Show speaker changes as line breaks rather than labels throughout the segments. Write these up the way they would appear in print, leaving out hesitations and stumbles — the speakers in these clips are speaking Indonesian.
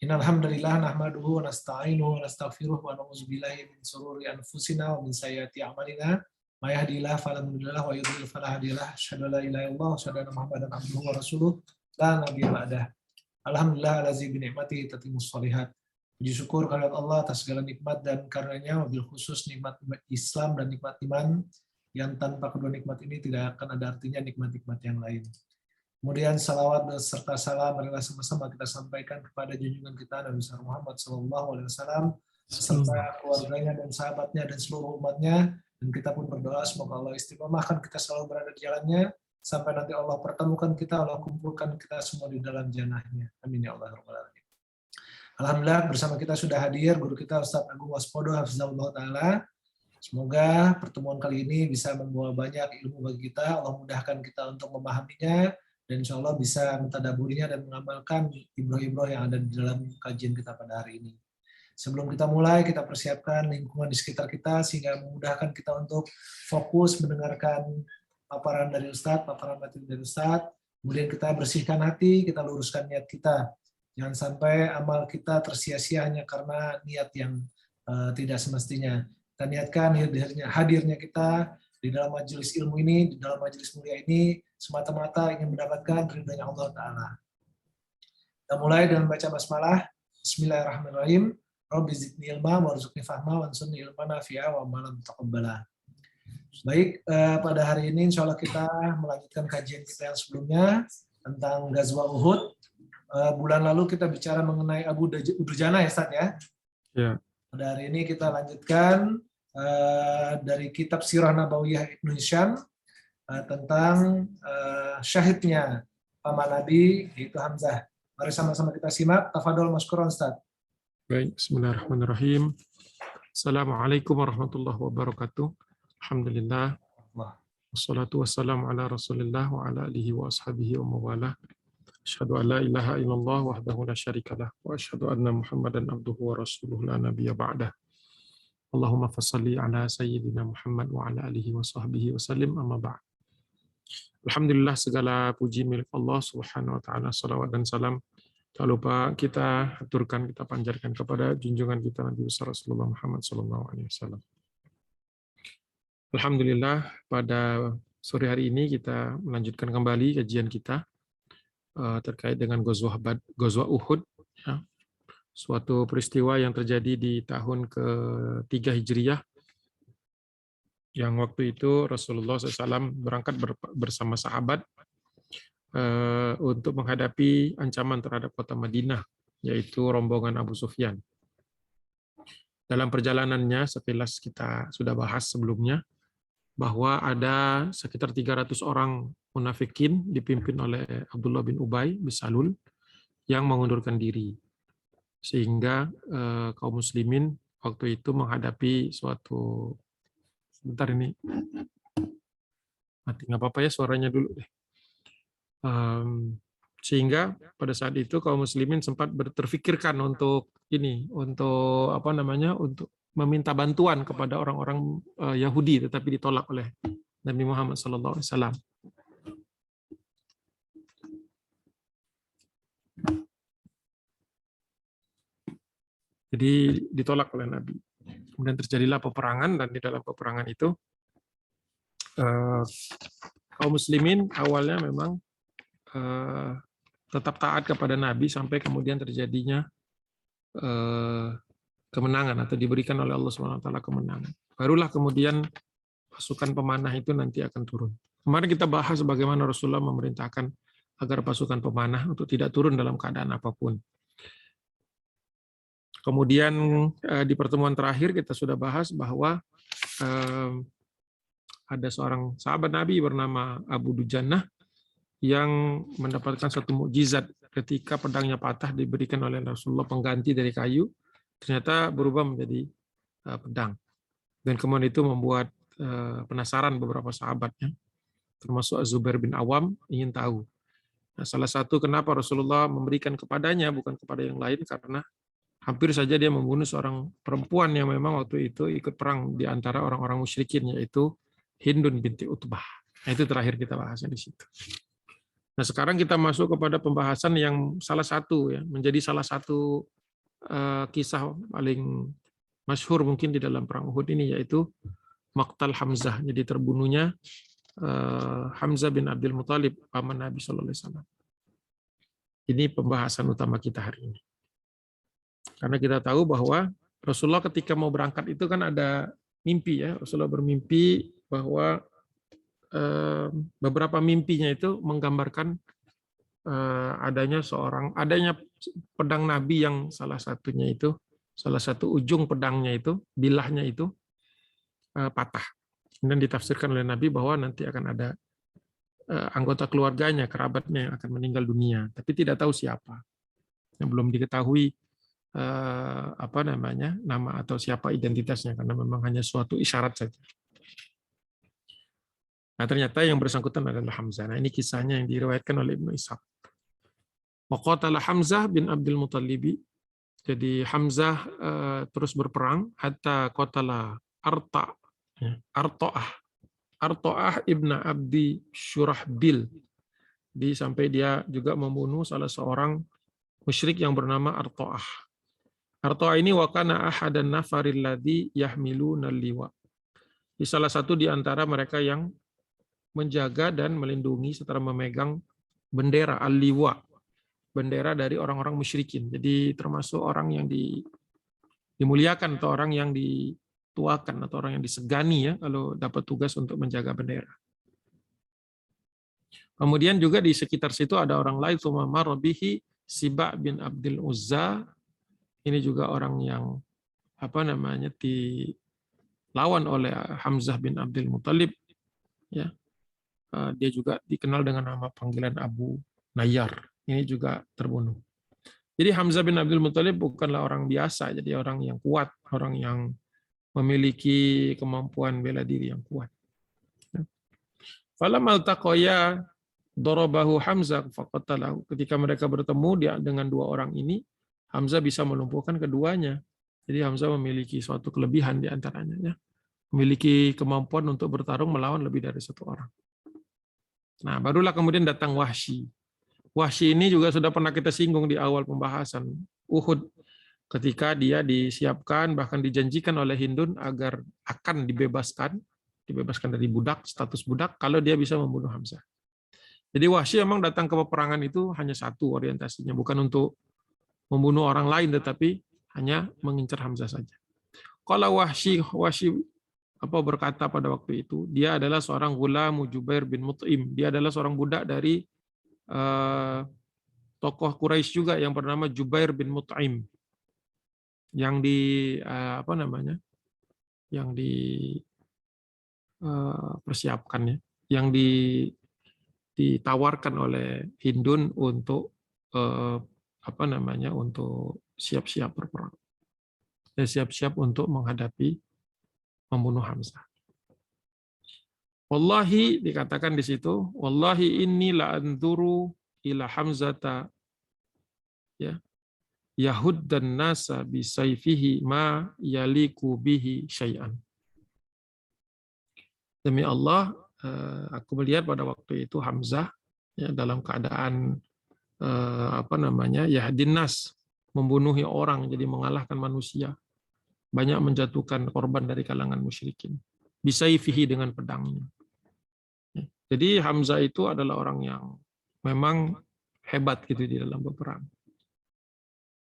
Innal hamdalillah nahmaduhu wa nasta'inuhu wa nastaghfiruh wa na'udzu billahi min shururi anfusina wa min sayyiati a'malina. May yahdihillahu fala mudilla lahu wa yudlil fala hadiya lahu. Asyhadu an la ilaha illallah wa asyhadu anna Muhammadan abduhu wa rasuluh. La nabiyya ba'dah. Alhamdulillah allazi bi ni'matihi tatimmus shalihat. Puji syukur kehadirat Allah atas segala nikmat dan karunia-Nya, wabil khusus nikmat Islam dan nikmat iman yang tanpa kedua nikmat ini tidak akan ada artinya nikmat-nikmat yang lain. Kemudian salawat serta salam marilah sama-sama kita sampaikan kepada junjungan kita Nabi Muhammad SAW serta keluarganya dan sahabatnya dan seluruh umatnya, dan kita pun berdoa semoga Allah istiqomahkan kita selalu berada di jalannya sampai nanti Allah pertemukan kita, Allah kumpulkan kita semua di dalam jannahnya. Amin ya Allah rabbal alamin. Alhamdulillah bersama kita sudah hadir guru kita Ustadz Agung Waspodo hafizahullah taala. Semoga pertemuan kali ini bisa membawa banyak ilmu bagi kita. Allah mudahkan kita untuk memahaminya, dan insya Allah bisa mentadaburinya dan mengamalkan ibroh-ibroh yang ada di dalam kajian kita pada hari ini. Sebelum kita mulai, kita persiapkan lingkungan di sekitar kita sehingga memudahkan kita untuk fokus mendengarkan paparan dari Ustadz, paparan materi dari Ustadz. Kemudian kita bersihkan hati, kita luruskan niat kita. Jangan sampai amal kita tersia-sia hanya karena niat yang tidak semestinya. Kita niatkan hadirnya kita di dalam majelis ilmu ini, di dalam majelis mulia ini, semata-mata ingin mendapatkan ridhanya Allah Ta'ala. Kita mulai dengan baca basmalah. Bismillahirrahmanirrahim. Rabbi zidni ilma warzuqni fahma wansurni ilman nafi'a wa amalan taqabbala. Baik, pada hari ini insya Allah kita melanjutkan kajian kita yang sebelumnya tentang Ghazwa Uhud. Bulan lalu kita bicara mengenai Abu Dujana ya Ustaz ya? Ya. Pada hari ini kita lanjutkan dari kitab Sirah Nabawiyah Ibnu Hisham tentang syahidnya paman Nabi yaitu Hamzah. Mari sama-sama kita simak. Tafadhol maskuran Ustaz.
Baik, bismillahirrahmanirrahim. Assalamualaikum warahmatullahi wabarakatuh. Alhamdulillah. Wassalatu wassalamu ala Rasulillah wa ala alihi wa ashabihi wa mawalah. Asyhadu an la ilaha illallah wahdahu la syarikalah wa asyhadu anna Muhammadan abduhu wa rasuluh la nabiyya ba'dah. Allahumma fassalli ala sayyidina Muhammad wa ala alihi wa sahbihi wa sallim amma ba'd. Alhamdulillah segala puji milik Allah Subhanahu wa taala, salawat dan salam tak lupa kita aturkan, kita panjatkan kepada junjungan kita Nabi besar Rasulullah Muhammad sallallahu alaihi wasallam. Alhamdulillah pada sore hari ini kita melanjutkan kembali kajian kita terkait dengan Ghazwa Uhud, ya. Suatu peristiwa yang terjadi di tahun ke-3 Hijriah, yang waktu itu Rasulullah SAW berangkat bersama sahabat untuk menghadapi ancaman terhadap kota Madinah, yaitu rombongan Abu Sufyan. Dalam perjalanannya, sekilas kita sudah bahas sebelumnya, bahwa ada sekitar 300 orang munafikin dipimpin oleh Abdullah bin Ubay bin Salul yang mengundurkan diri. Sehingga kaum muslimin waktu itu menghadapi suatu, sebentar ini mati nggak apa-apa ya suaranya dulu deh. Sehingga pada saat itu kaum muslimin sempat terfikirkan untuk untuk meminta bantuan kepada orang-orang Yahudi, tetapi ditolak oleh Nabi Muhammad SAW. Jadi ditolak oleh Nabi. Kemudian terjadilah peperangan, dan di dalam peperangan itu kaum muslimin awalnya memang tetap taat kepada Nabi sampai kemudian terjadinya kemenangan atau diberikan oleh Allah SWT kemenangan. Barulah kemudian pasukan pemanah itu nanti akan turun. Kemarin kita bahas bagaimana Rasulullah memerintahkan agar pasukan pemanah untuk tidak turun dalam keadaan apapun. Kemudian di pertemuan terakhir kita sudah bahas bahwa ada seorang sahabat Nabi bernama Abu Dujana yang mendapatkan satu mukjizat ketika pedangnya patah, diberikan oleh Rasulullah pengganti dari kayu, ternyata berubah menjadi pedang. Dan kemudian itu membuat penasaran beberapa sahabatnya, termasuk Az-Zubair bin Awam, ingin tahu. Nah, salah satu kenapa Rasulullah memberikan kepadanya bukan kepada yang lain, karena hampir saja dia membunuh seorang perempuan yang memang waktu itu ikut perang di antara orang-orang musyrikin, yaitu Hindun binti Utbah. Nah, itu terakhir kita bahasnya di situ. Nah, sekarang kita masuk kepada pembahasan yang salah satu ya, menjadi salah satu kisah paling masyhur mungkin di dalam perang Uhud ini, yaitu Maqtal Hamzah. Jadi terbunuhnya Hamzah bin Abdul Muthalib, paman Nabi Sallallahu Alaihi Wasallam. Ini pembahasan utama kita hari ini. Karena kita tahu bahwa Rasulullah ketika mau berangkat itu kan ada mimpi ya. Rasulullah bermimpi bahwa beberapa mimpinya itu menggambarkan adanya pedang Nabi yang salah satu ujung pedangnya itu, bilahnya itu patah. Kemudian ditafsirkan oleh Nabi bahwa nanti akan ada anggota keluarganya, kerabatnya yang akan meninggal dunia, tapi tidak tahu siapa. Yang belum diketahui nama atau siapa identitasnya, karena memang hanya suatu isyarat saja. Nah, ternyata yang bersangkutan adalah Hamzah. Nah, ini kisahnya yang diriwayatkan oleh Ibnu Ishaq. Waqatala Hamzah bin Abdul Muthalib. Jadi Hamzah terus berperang hatta qatala Arta'ah ibn Abdi Syurahbil. Sampai dia juga membunuh salah seorang musyrik yang bernama Arta'ah. Arta'ah ini wa kana ahadan nafaril ladzi yahmiluna liwa. Di salah satu di antara mereka yang menjaga dan melindungi serta memegang bendera al-liwa, bendera dari orang-orang musyrikin. Jadi termasuk orang yang dimuliakan atau orang yang dituakan atau orang yang disegani ya kalau dapat tugas untuk menjaga bendera. Kemudian juga di sekitar situ ada orang lain, Sumamar Rabihi Siba bin Abdul Uzza. Ini juga orang yang dilawan oleh Hamzah bin Abdul Muthalib ya. Dia juga dikenal dengan nama panggilan Abu Nayyar. Ini juga terbunuh. Jadi Hamzah bin Abdul Muthalib bukanlah orang biasa, jadi orang yang kuat, orang yang memiliki kemampuan bela diri yang kuat. Falamma altaqaya darabahu Hamzah faqatalahu. Ketika mereka bertemu dengan dua orang ini, Hamzah bisa melumpuhkan keduanya. Jadi Hamzah memiliki suatu kelebihan di antaranya ya. Memiliki kemampuan untuk bertarung melawan lebih dari satu orang. Nah, barulah kemudian datang Wahsy. Wahsy ini juga sudah pernah kita singgung di awal pembahasan Uhud, ketika dia disiapkan, bahkan dijanjikan oleh Hindun agar akan dibebaskan dari budak, status budak, kalau dia bisa membunuh Hamzah. Jadi Wahsy memang datang ke peperangan itu hanya satu orientasinya, bukan untuk membunuh orang lain, tetapi hanya mengincar Hamzah saja. Kalau Wahsy berkata pada waktu itu, dia adalah seorang Ghulam Jubair bin Mut'im. Dia adalah seorang budak dari tokoh Quraisy juga yang bernama Jubair bin Mut'im, yang persiapkannya, yang ditawarkan oleh Hindun untuk untuk siap-siap berperang, siap-siap untuk menghadapi membunuh Hamzah. Wallahi, dikatakan di situ, wallahi inni la anzuru ila Hamzata ya yahuddan nasa bi sayfihi ma yaliku bihi syai'an. Demi Allah, aku melihat pada waktu itu Hamzah ya, dalam keadaan yahdin nas, membunuhi orang, jadi mengalahkan manusia, banyak menjatuhkan korban dari kalangan musyrikin. Bisayfihi, dengan pedangnya. Jadi Hamzah itu adalah orang yang memang hebat gitu di dalam berperang.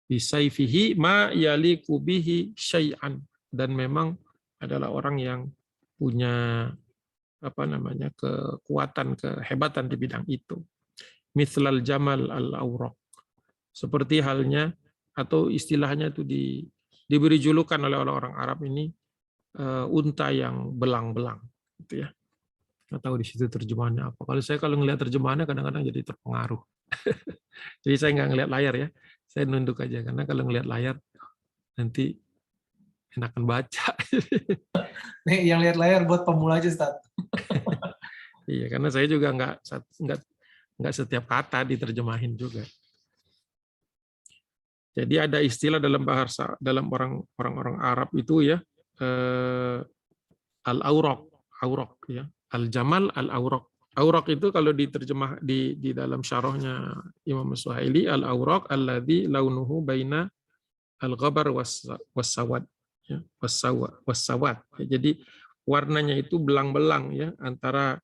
Bisayfihi ma yaliku bihi syai'an, dan memang adalah orang yang punya kekuatan, kehebatan di bidang itu. Mithlal jamal al-awraq, seperti halnya atau istilahnya itu diberi julukan oleh orang-orang Arab ini unta yang belang-belang, gitu ya. Nggak tahu di situ terjemahannya apa. Kalau ngelihat terjemahannya kadang-kadang jadi terpengaruh. Jadi saya nggak ngelihat layar ya, saya nunduk aja, karena kalau ngelihat layar nanti enakan baca.
Nih yang lihat layar buat pemula aja, Ustaz.
Iya, karena saya juga nggak setiap kata diterjemahin juga. Jadi ada istilah dalam bahasa, dalam orang-orang Arab itu ya, al-awraq ya, al-jamal al-awraq. Aurak itu kalau diterjemah di dalam syarahnya Imam Suhaili, al-aurak alladzi launuhu baina al-ghabar was-sawad, ya, was-sawad. Ya, jadi warnanya itu belang-belang ya, antara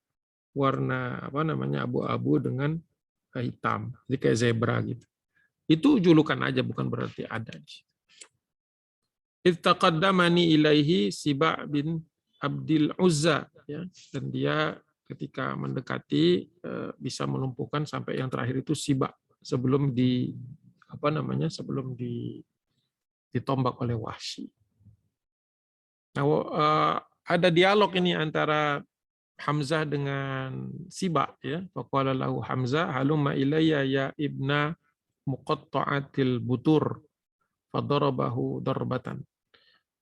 warna apa namanya abu-abu dengan hitam. Jadi kayak zebra gitu. Itu julukan aja, bukan berarti ada di situ. Ittaqaddamani ilaihi Siba' bin Abdil Uzza, ya, dan dia ketika mendekati bisa melumpuhkan sampai yang terakhir itu Siba' sebelum sebelum ditombak oleh Wahsy. Nah, ada dialog ini antara Hamzah dengan Siba', ya. Faqala lahu Hamzah halumma ilayya ya ibna muqatta'atil butur fadarabahu darbatan.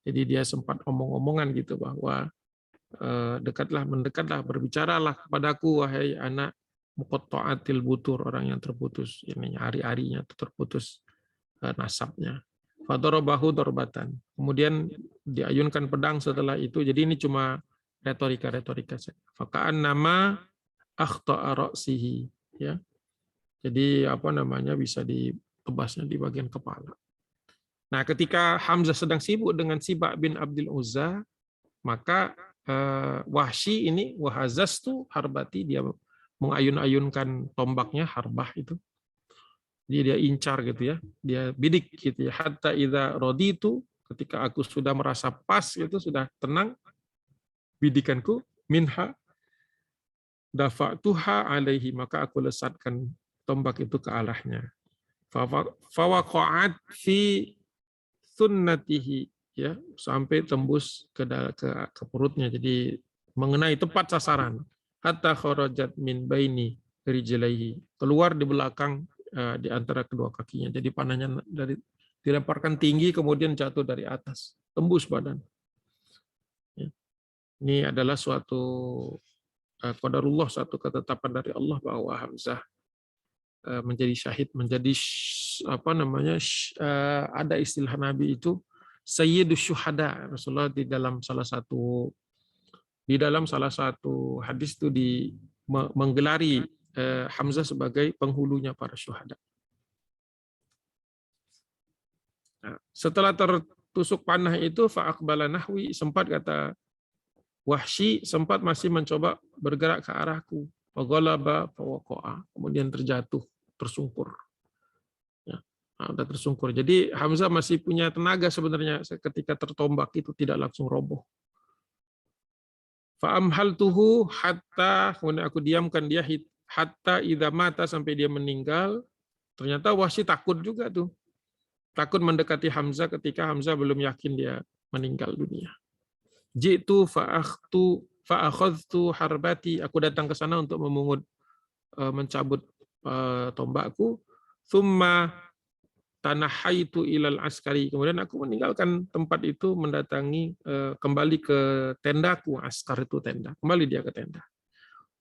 Jadi dia sempat omong-omongan gitu bahwa mendekatlah, berbicaralah kepadaku wahai anak muqatta'atil butur, orang yang terputus ini ari-arinya terputus nasabnya. Fadarabahu darbatan. Kemudian diayunkan pedang setelah itu. Jadi ini cuma retorika saja. Faka'an nama akhta'a ra'sihi, ya. Jadi bisa ditebasnya di bagian kepala. Nah, ketika Hamzah sedang sibuk dengan Siba' bin Abdil Uzza, maka Wahsy ini wahazastu harbati, dia mengayun-ayunkan tombaknya, harbah itu. Jadi dia incar gitu ya, dia bidik gitu ya. Hatta idza raditu, ketika aku sudah merasa pas gitu, sudah tenang bidikanku, minha dafa'tuha alaihi, maka aku lesatkan tombak itu ke arahnya. Fawaqa'at fi sunnatihi, ya, sampai tembus ke perutnya, jadi mengenai tepat sasaran. Hatta kharajat min baini rijlaihi, keluar di belakang di antara kedua kakinya. Jadi panahnya dilemparkan tinggi kemudian jatuh dari atas, tembus badan. Ya. Ini adalah suatu qadarullah, suatu ketetapan dari Allah bahwa Hamzah menjadi syahid, menjadi ada istilah Nabi itu sayyidus syuhada. Rasulullah di dalam salah satu hadis itu menggelari Hamzah sebagai penghulunya para syuhada. Nah, setelah tertusuk panah itu fa'aqbala nahwi, sempat kata Wahsy sempat masih mencoba bergerak ke arahku. Faghalaba fawaqa'a, kemudian terjatuh, tersungkur. Ya, udah tersungkur. Jadi Hamzah masih punya tenaga sebenarnya ketika tertombak itu, tidak langsung roboh. Fa'amhaltuhu hatta, kemudian aku diamkan dia hatta idza mata, sampai dia meninggal. Ternyata Wahsy takut juga tuh. Takut mendekati Hamzah ketika Hamzah belum yakin dia meninggal dunia. Jitu fa'akhadtu harbati, aku datang ke sana untuk mencabut tombakku. Tsumma tanahaitu ilal askari, kemudian aku meninggalkan tempat itu, mendatangi kembali ke tendaku. Askar itu tenda, kembali dia ke tenda.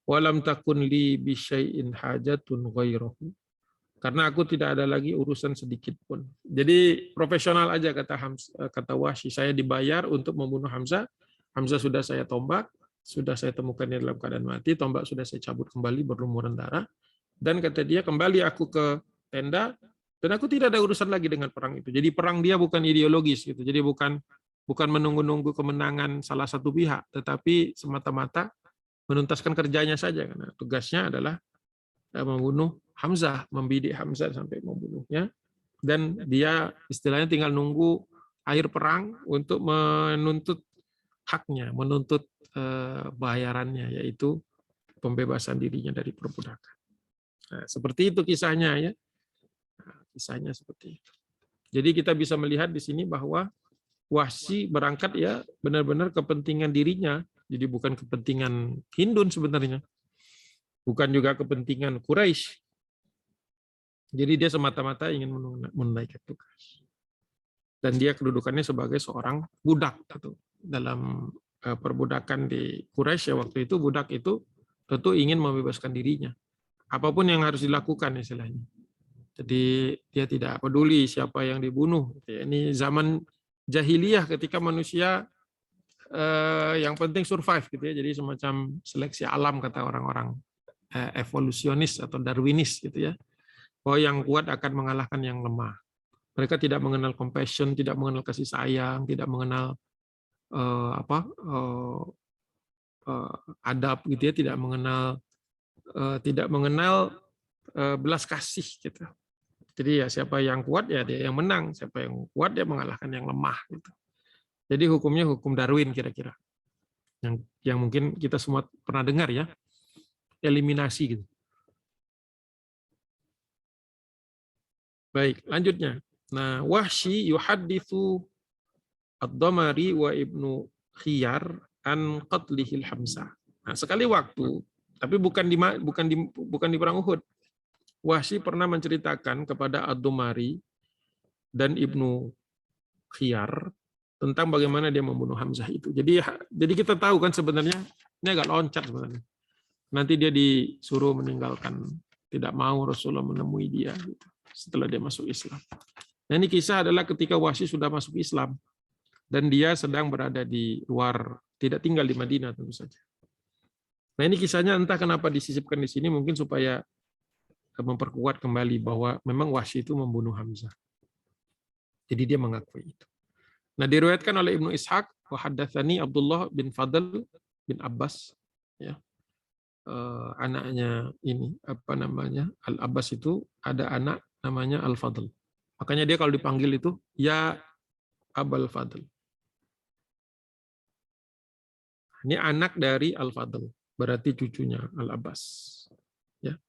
Walam takun li bi syai'in hajatun ghairahu, karena aku tidak ada lagi urusan sedikit pun. Jadi profesional aja kata Wahsy, saya dibayar untuk membunuh Hamzah. Hamzah sudah saya tombak, sudah saya temukan dia dalam keadaan mati, tombak sudah saya cabut kembali berlumuran darah, dan kata dia kembali aku ke tenda, dan aku tidak ada urusan lagi dengan perang itu. Jadi perang dia bukan ideologis gitu. Jadi bukan menunggu-nunggu kemenangan salah satu pihak, tetapi semata-mata menuntaskan kerjanya saja, karena tugasnya adalah membunuh Hamzah, membidik Hamzah sampai membunuhnya, dan dia istilahnya tinggal nunggu akhir perang untuk menuntut haknya, menuntut bayarannya, yaitu pembebasan dirinya dari perbudakan. Nah, seperti itu kisahnya ya. Nah, kisahnya seperti itu. Jadi kita bisa melihat di sini bahwa Wahsy berangkat ya benar-benar kepentingan dirinya, jadi bukan kepentingan Hindun sebenarnya. Bukan juga kepentingan Quraisy. Jadi dia semata-mata ingin menunaikan tugas. Dan dia kedudukannya sebagai seorang budak atau dalam perbudakan di Quraisy ya, waktu itu budak itu tentu ingin membebaskan dirinya. Apapun yang harus dilakukan istilahnya. Jadi dia tidak peduli siapa yang dibunuh. Ini zaman jahiliyah ketika manusia yang penting survive gitu ya. Jadi semacam seleksi alam kata orang-orang evolusionis atau darwinis gitu ya, bahwa yang kuat akan mengalahkan yang lemah. Mereka tidak mengenal compassion, tidak mengenal kasih sayang, tidak mengenal adab gitu ya, tidak mengenal belas kasih gitu. Jadi ya siapa yang kuat ya dia yang menang, siapa yang kuat dia mengalahkan yang lemah gitu. Jadi hukumnya hukum Darwin kira-kira. Yang mungkin kita semua pernah dengar ya. Eliminasi gitu. Baik, lanjutnya. Nah, Wahsy yuhadditsu ad-Damari wa Ibnu Khiyar an qatlihil Hamzah. Nah, sekali waktu, tapi bukan di perang Uhud. Wahsy pernah menceritakan kepada ad-Damari dan Ibnu Khiyar tentang bagaimana dia membunuh Hamzah itu. Jadi kita tahu kan sebenarnya ini agak loncat sebenarnya. Nanti dia disuruh meninggalkan, tidak mau Rasulullah menemui dia gitu, setelah dia masuk Islam. Nah, ini kisah adalah ketika Wahsy sudah masuk Islam dan dia sedang berada di luar, tidak tinggal di Madinah tentu saja. Nah, ini kisahnya entah kenapa disisipkan di sini, mungkin supaya memperkuat kembali bahwa memang Wahsy itu membunuh Hamzah. Jadi dia mengakui itu. Nah, diriwayatkan oleh Ibnu Ishaq, wa haddatsani Abdullah bin Fadl bin Abbas, ya. Anaknya ini apa namanya? Al-Abbas itu ada anak namanya Al-Fadl. Makanya dia kalau dipanggil itu ya Abul Fadl. Ini anak dari Al-Fadl, berarti cucunya Al-Abbas. Ya.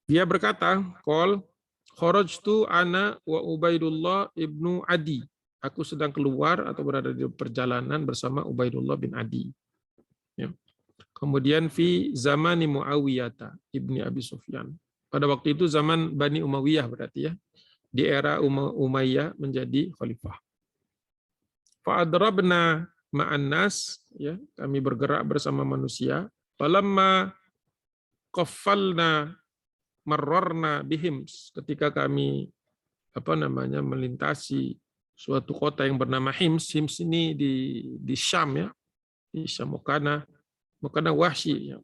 Dia berkata, qol kharajtu ana wa Ubaidullah ibnu Adi. Aku sedang keluar atau berada di perjalanan bersama Ubaidullah bin Adi. Ya. Kemudian fi zamani Muawiyah ibni Abi Sufyan. Pada waktu itu zaman Bani Umayyah berarti ya. Di era Umayyah menjadi khalifah. Fa adrabna ma'an nas, ya, kami bergerak bersama manusia. Falamma qaffalna marrarna bihims, ketika kami melintasi suatu kota yang bernama Hims. Hims ini di Syam ya. Di Syam Mukana Wahsy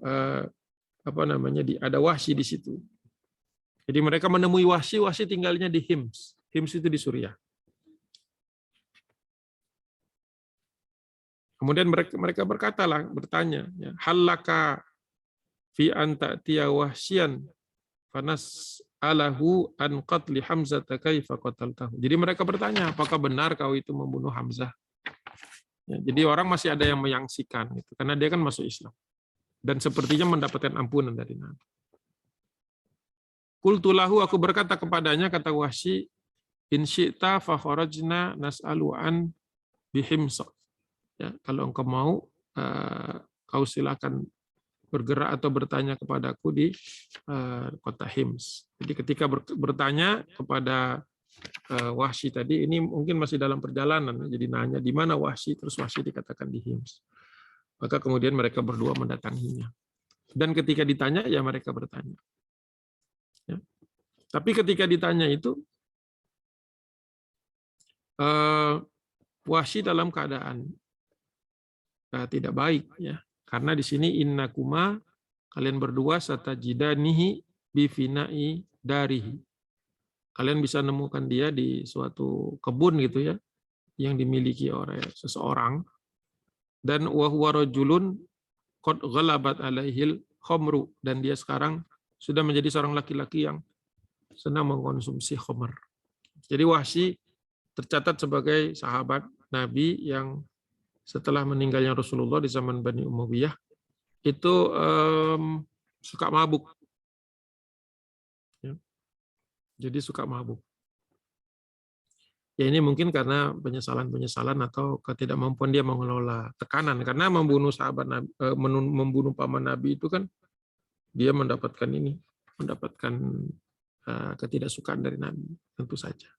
ada Wahsy di situ. Jadi mereka menemui Wahsy tinggalnya di Hims. Hims itu di Suriah. Kemudian mereka bertanya, ya, halaka fi anta tiya Wahsyan fanas alahu an qatli Hamzah kaifa qataltahu. Jadi mereka bertanya, apakah benar kau itu membunuh Hamzah? Ya, jadi orang masih ada yang menyangsikan gitu, karena dia kan masuk Islam dan sepertinya mendapatkan ampunan dari Nabi. Qultu lahu, aku berkata kepadanya, kata Wahsy, in syi'ta fa kharajna nas'alu an bihimsa. Ya, kalau engkau mau, kau silakan bergerak atau bertanya kepadaku di kota Hims. Jadi ketika bertanya kepada Wahsy tadi, ini mungkin masih dalam perjalanan, jadi nanya di mana Wahsy, terus Wahsy dikatakan di Hims. Maka kemudian mereka berdua mendatanginya. Dan ketika ditanya, ya mereka bertanya. Ya. Tapi ketika ditanya itu, Wahsy dalam keadaan tidak baik, ya. Karena di sini innakuma, kalian berdua satajidanihi bifina'i darihi. Kalian bisa nemukan dia di suatu kebun gitu ya, yang dimiliki oleh seseorang. Dan wa huwa rajulun qad ghalabat alaihil khamru, dan dia sekarang sudah menjadi seorang laki-laki yang senang mengkonsumsi khamr. Jadi Wahsy tercatat sebagai sahabat Nabi yang setelah meninggalnya Rasulullah di zaman Bani Umayyah itu suka mabuk. Ya. Jadi suka mabuk. Ya ini mungkin karena penyesalan atau ketidakmampuan dia mengelola tekanan, karena membunuh sahabat Nabi, membunuh paman Nabi itu kan dia mendapatkan ketidaksukaan dari Nabi, tentu saja.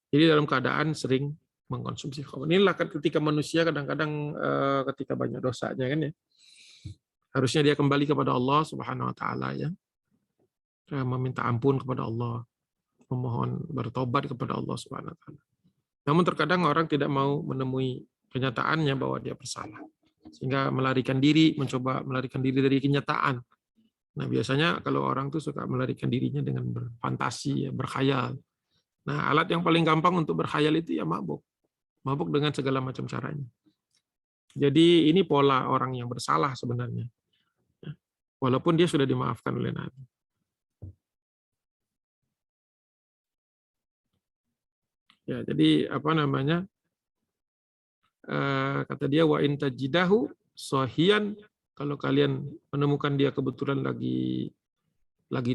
Jadi dalam keadaan sering mengkonsumsi khamr. Inilah ketika manusia kadang-kadang ketika banyak dosanya kan ya, harusnya dia kembali kepada Allah Subhanahu wa taala ya. Meminta ampun kepada Allah, memohon bertobat kepada Allah Subhanahu wa taala. Namun terkadang orang tidak mau menemui kenyataannya bahwa dia bersalah. sehingga melarikan diri, mencoba melarikan diri dari kenyataan. Nah, biasanya kalau orang tuh suka melarikan dirinya dengan berfantasi, ya, berkhayal. Nah, alat yang paling gampang untuk berkhayal itu ya mabuk. Mabuk dengan segala macam caranya. Jadi ini pola orang yang bersalah sebenarnya. Walaupun dia sudah dimaafkan oleh Nabi. Ya, jadi apa namanya? Kata dia wa in tajidahu sahiyan, kalau kalian menemukan dia kebetulan lagi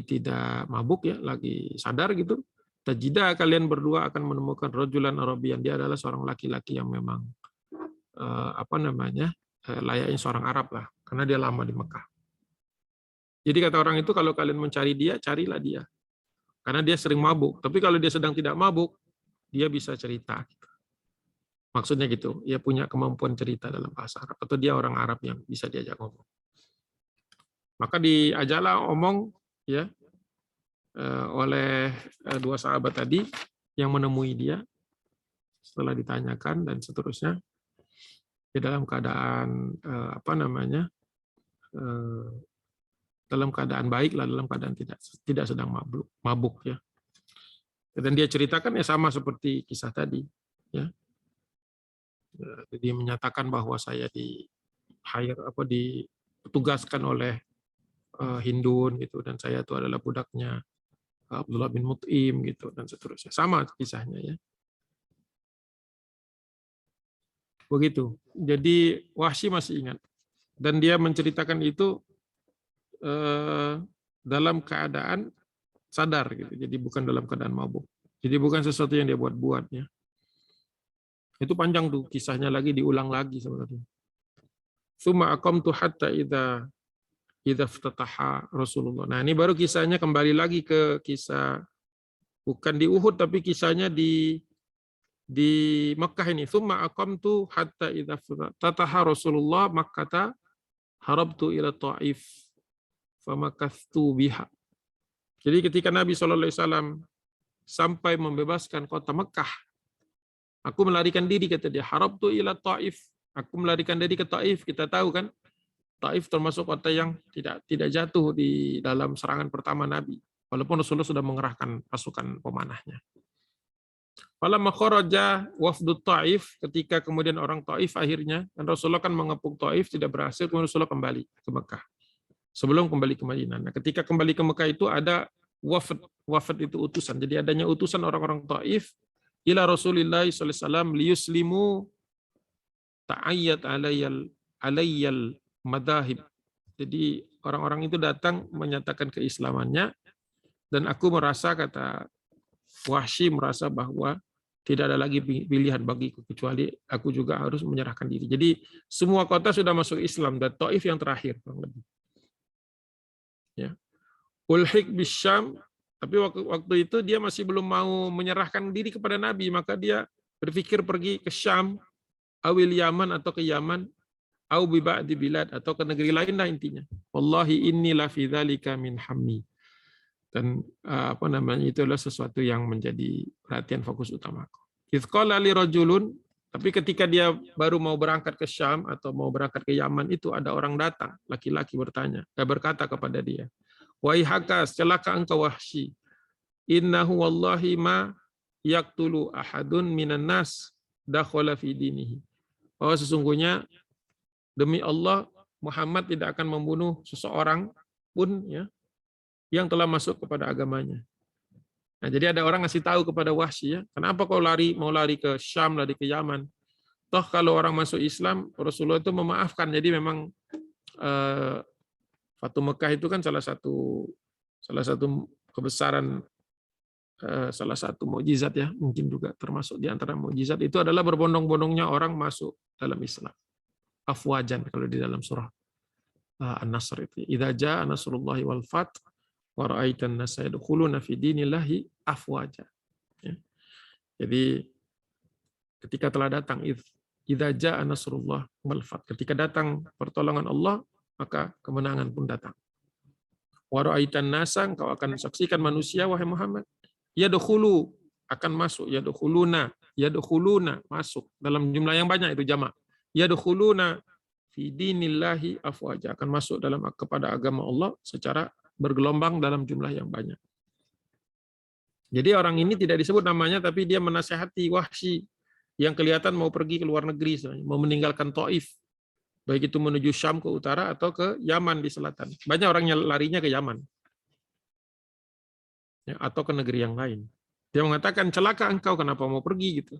tidak mabuk ya, lagi sadar gitu, tajidah kalian berdua akan menemukan rajulan Arabian, dia adalah seorang laki-laki yang memang apa namanya? Layaknya seorang Arab lah, karena dia lama di Mekah. Jadi kata orang itu kalau kalian mencari dia, carilah dia. Karena dia sering mabuk, tapi kalau dia sedang tidak mabuk, dia bisa cerita. Maksudnya gitu, dia punya kemampuan cerita dalam bahasa Arab, atau dia orang Arab yang bisa diajak ngomong. Maka diajaklah omong ya oleh dua sahabat tadi yang menemui dia setelah ditanyakan dan seterusnya. Dia dalam keadaan apa namanya? Dalam keadaan baik lah, dalam keadaan tidak sedang mabuk ya. Dan dia ceritakan ya sama seperti kisah tadi ya. Jadi menyatakan bahwa saya ditugaskan oleh Hindun gitu, dan saya itu adalah budaknya Abdullah bin Mut'im gitu dan seterusnya. Sama kisahnya ya. Begitu. Jadi Wahsy masih ingat dan dia menceritakan itu dalam keadaan sadar gitu. Jadi bukan dalam keadaan mabuk. Jadi bukan sesuatu yang dia buat-buat ya. Itu panjang tuh kisahnya, lagi diulang lagi sebenarnya. Tsumma aqamtu hatta idza iftataha Rasulullah. Nah, ini baru kisahnya kembali lagi ke kisah bukan di Uhud tapi kisahnya di Mekah ini. Tsumma aqamtu hatta idza iftataha Rasulullah Makkah harabtu ila Thaif famakathtu biha. Jadi ketika Nabi SAW sampai membebaskan kota Mekah, aku melarikan diri, kata dia. Harabtu ila Thaif. Aku melarikan diri ke Thaif. Kita tahu kan, Thaif termasuk kota yang tidak jatuh di dalam serangan pertama Nabi. Walaupun Rasulullah sudah mengerahkan pasukan pemanahnya. Falamma kharaja wafdu Thaif, ketika kemudian orang Thaif akhirnya, dan Rasulullah kan mengepung Thaif tidak berhasil, kemudian Rasulullah kembali ke Mekah. Sebelum kembali ke Madinah. Nah, ketika kembali ke Mekah itu ada wafd itu utusan. Jadi adanya utusan orang-orang Thaif ila Rasulillah sallallahu alaihi wasallam liyuslimu ta'ayyat alayyal madahib. Jadi orang-orang itu datang menyatakan keislamannya, dan aku merasa, kata Wahsy merasa bahwa tidak ada lagi pilihan bagiku kecuali aku juga harus menyerahkan diri. Jadi semua kota sudah masuk Islam dan Thaif yang terakhir kurang lebih. Ya. Ulhiq bisyam, tapi waktu itu dia masih belum mau menyerahkan diri kepada Nabi, maka dia berpikir pergi ke Syam, awil Yaman atau ke Yaman, au bi ba'di bilad atau ke negeri lain lah intinya. Wallahi inni la fi dzalika min hammi. Dan apa namanya, itu adalah sesuatu yang menjadi perhatian fokus utamaku. Idz qala li rajulun, tapi ketika dia baru mau berangkat ke Syam atau mau berangkat ke Yaman, itu ada orang datang, laki-laki berkata kepada dia, wahai haka, celaka engkau Wahsy, innahu wallahi ma yaqtulu ahadun minan nas dakhala fi dinihi. Bahwa sesungguhnya demi Allah Muhammad tidak akan membunuh seseorang pun ya yang telah masuk kepada agamanya. Nah, jadi ada orang ngasih tahu kepada Wahsy, ya, kenapa kau mau lari ke Syam, lari ke Yaman? Toh kalau orang masuk Islam, Rasulullah itu memaafkan. Jadi memang Fatu Mekah itu kan salah satu kebesaran, salah satu mukjizat ya, mungkin juga termasuk di antara mukjizat itu adalah berbondong-bondongnya orang masuk dalam Islam. Afwajan kalau di dalam surah An-Nasr itu. Idza jaa nasrullahi wal fath wa ra'aitan nasa yadkhuluna fi dinillahi afwaja. Ya. Jadi ketika telah datang idza jaa nasrullah wal fath, ketika datang pertolongan Allah, maka kemenangan pun datang. Wa ra'aitan nasa, engkau akan saksikan manusia wahai Muhammad, yadkhulu, akan masuk, yadkhuluna masuk dalam jumlah yang banyak, itu jamak. Yadkhuluna fi dinillahi afwaja, akan masuk kepada agama Allah secara bergelombang dalam jumlah yang banyak. Jadi orang ini tidak disebut namanya, tapi dia menasihati Wahsy yang kelihatan mau pergi ke luar negeri, mau meninggalkan Taif, baik itu menuju Syam ke utara atau ke Yaman di selatan. Banyak orangnya larinya ke Yaman, ya, atau ke negeri yang lain. Dia mengatakan, celaka engkau, kenapa mau pergi gitu?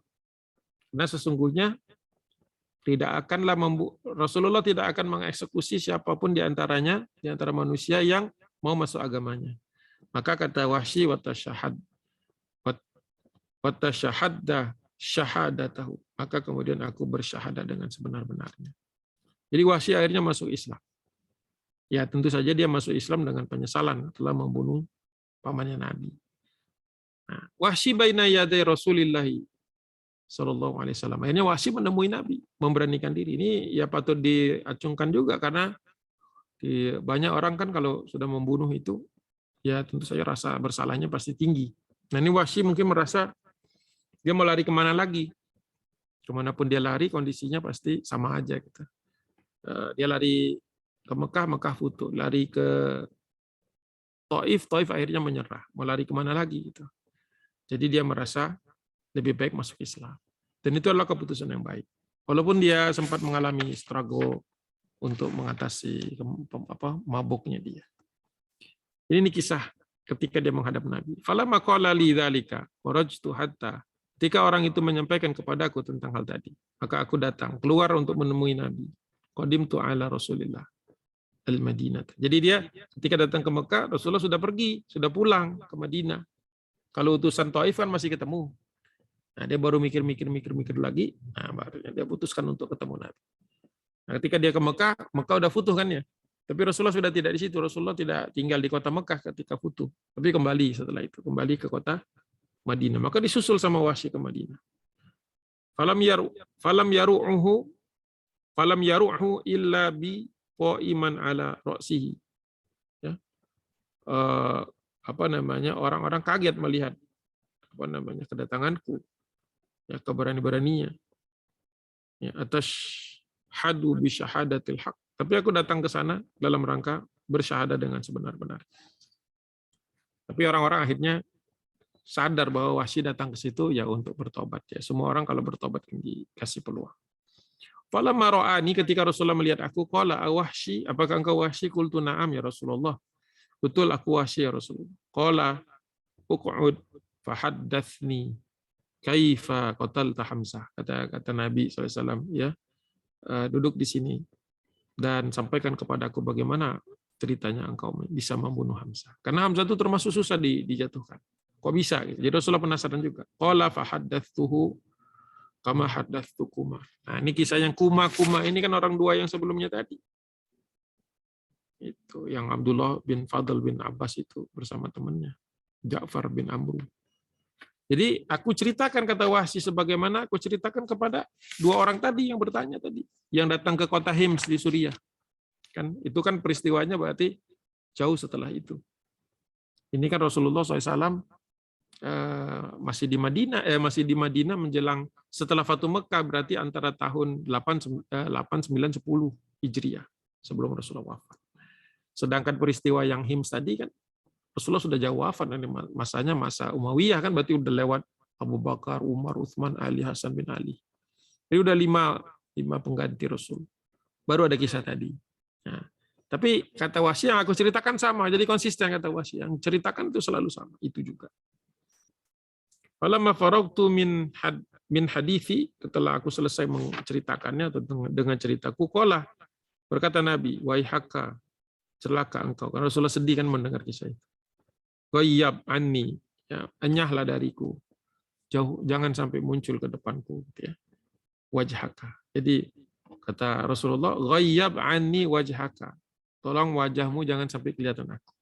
Karena sesungguhnya Rasulullah tidak akan mengeksekusi siapapun di antaranya, di antara manusia yang mau masuk agamanya. Maka kata Wahsy, watasyahadda syahadatahu, maka kemudian aku bersyahadat dengan sebenar-benarnya. Jadi Wahsy akhirnya masuk Islam. Ya tentu saja dia masuk Islam dengan penyesalan telah membunuh pamannya Nabi. Nah, Wahsy baina yaday Rasulillahi Sallallahu Alaihi Wasallam. Akhirnya Wahsy menemui Nabi, memberanikan diri. Ini ya patut diacungkan juga, karena banyak orang kan kalau sudah membunuh itu, ya tentu saja rasa bersalahnya pasti tinggi. Nah ini Wahsy mungkin merasa dia mau lari kemana lagi. Kemanapun dia lari, kondisinya pasti sama aja gitu. Dia lari ke Mekah, Mekah futuh. Lari ke Taif, Taif akhirnya menyerah. Mau lari kemana lagi gitu. Jadi dia merasa lebih baik masuk Islam. Dan itu adalah keputusan yang baik. Walaupun dia sempat mengalami struggle untuk mengatasi mabuknya dia. Ini kisah ketika dia menghadap Nabi. Falamma qala li dzalika warajtu hatta, ketika orang itu menyampaikan kepadaku tentang hal tadi, maka aku datang keluar untuk menemui Nabi. Qadimtu ala Rasulillah al-Madinah. Jadi dia ketika datang ke Mekah, Rasulullah sudah pergi, sudah pulang ke Madinah. Kalau utusan Taif kan masih ketemu. Nah, dia baru mikir lagi, nah barunya dia putuskan untuk ketemu Nabi. Nah, ketika dia ke Mekah, Mekah udah futuh kan ya. Tapi Rasulullah sudah tidak di situ. Rasulullah tidak tinggal di kota Mekah ketika futuh. Tapi kembali setelah itu, kembali ke kota Madinah. Maka disusul sama Wahsy ke Madinah. Falam yaru'hu illa bi qaiman ala ra'sihi. Ya. Orang-orang kaget melihat kedatanganku. Ya, keberani-beraninya. Ya, atas hadu bi syahadatil haq. Tapi aku datang ke sana dalam rangka bersyahadat dengan sebenar-benar. Tapi orang-orang akhirnya sadar bahwa Wahsy datang ke situ ya untuk bertobat ya. Semua orang kalau bertobat dikasih peluang. Falamma ra'ani, ketika Rasulullah melihat aku, qala Wahsy, apakah engkau Wahsy? Qultu na'am ya Rasulullah. Betul aku Wahsy ya Rasulullah. Qala uq'ud fahaddatsni kaifa qatalta Hamzah. Kata Nabi SAW, ya, duduk di sini dan sampaikan kepadaku bagaimana ceritanya engkau bisa membunuh Hamzah. Karena Hamzah itu termasuk susah dijatuhkan. Kok bisa? Gitu. Jadi Rasulullah penasaran juga. Qala fahaddatstuhu kama haddatstukuma. Nah, ini kisah yang kuma ini kan orang dua yang sebelumnya tadi. Itu yang Abdullah bin Fadl bin Abbas itu bersama temannya Ja'far bin Amr. Jadi aku ceritakan, kata Wahsy, sebagaimana aku ceritakan kepada dua orang tadi yang bertanya tadi, yang datang ke kota Hims di Suriah. Kan itu kan peristiwanya berarti jauh setelah itu. Ini kan Rasulullah SAW masih di Madinah menjelang setelah Fatu Mekah, berarti antara tahun 8, 9, 10 Hijriah sebelum Rasulullah wafat. Sedangkan peristiwa yang Hims tadi kan Rasulullah sudah jauh wafat, dan masanya masa Umayyah kan, berarti udah lewat Abu Bakar, Umar, Utsman, Ali, Hasan bin Ali. Jadi udah lima pengganti Rasul. Baru ada kisah tadi. Nah, tapi kata Wahsy yang aku ceritakan sama, jadi konsisten kata Wahsy. Yang ceritakan itu selalu sama, itu juga. Falamma faragtu min hadithi, setelah aku selesai menceritakannya atau dengan ceritaku, qala, berkata Nabi, waihaka, celaka engkau. Karena Rasulullah sedih kan mendengar kisah itu. Ghayyab anni, ya, enyahlah dariku, jauh, jangan sampai muncul ke depanku, gitu ya. Wajhaka. Jadi kata Rasulullah, ghayyab anni wajhaka, tolong wajahmu jangan sampai kelihatan aku.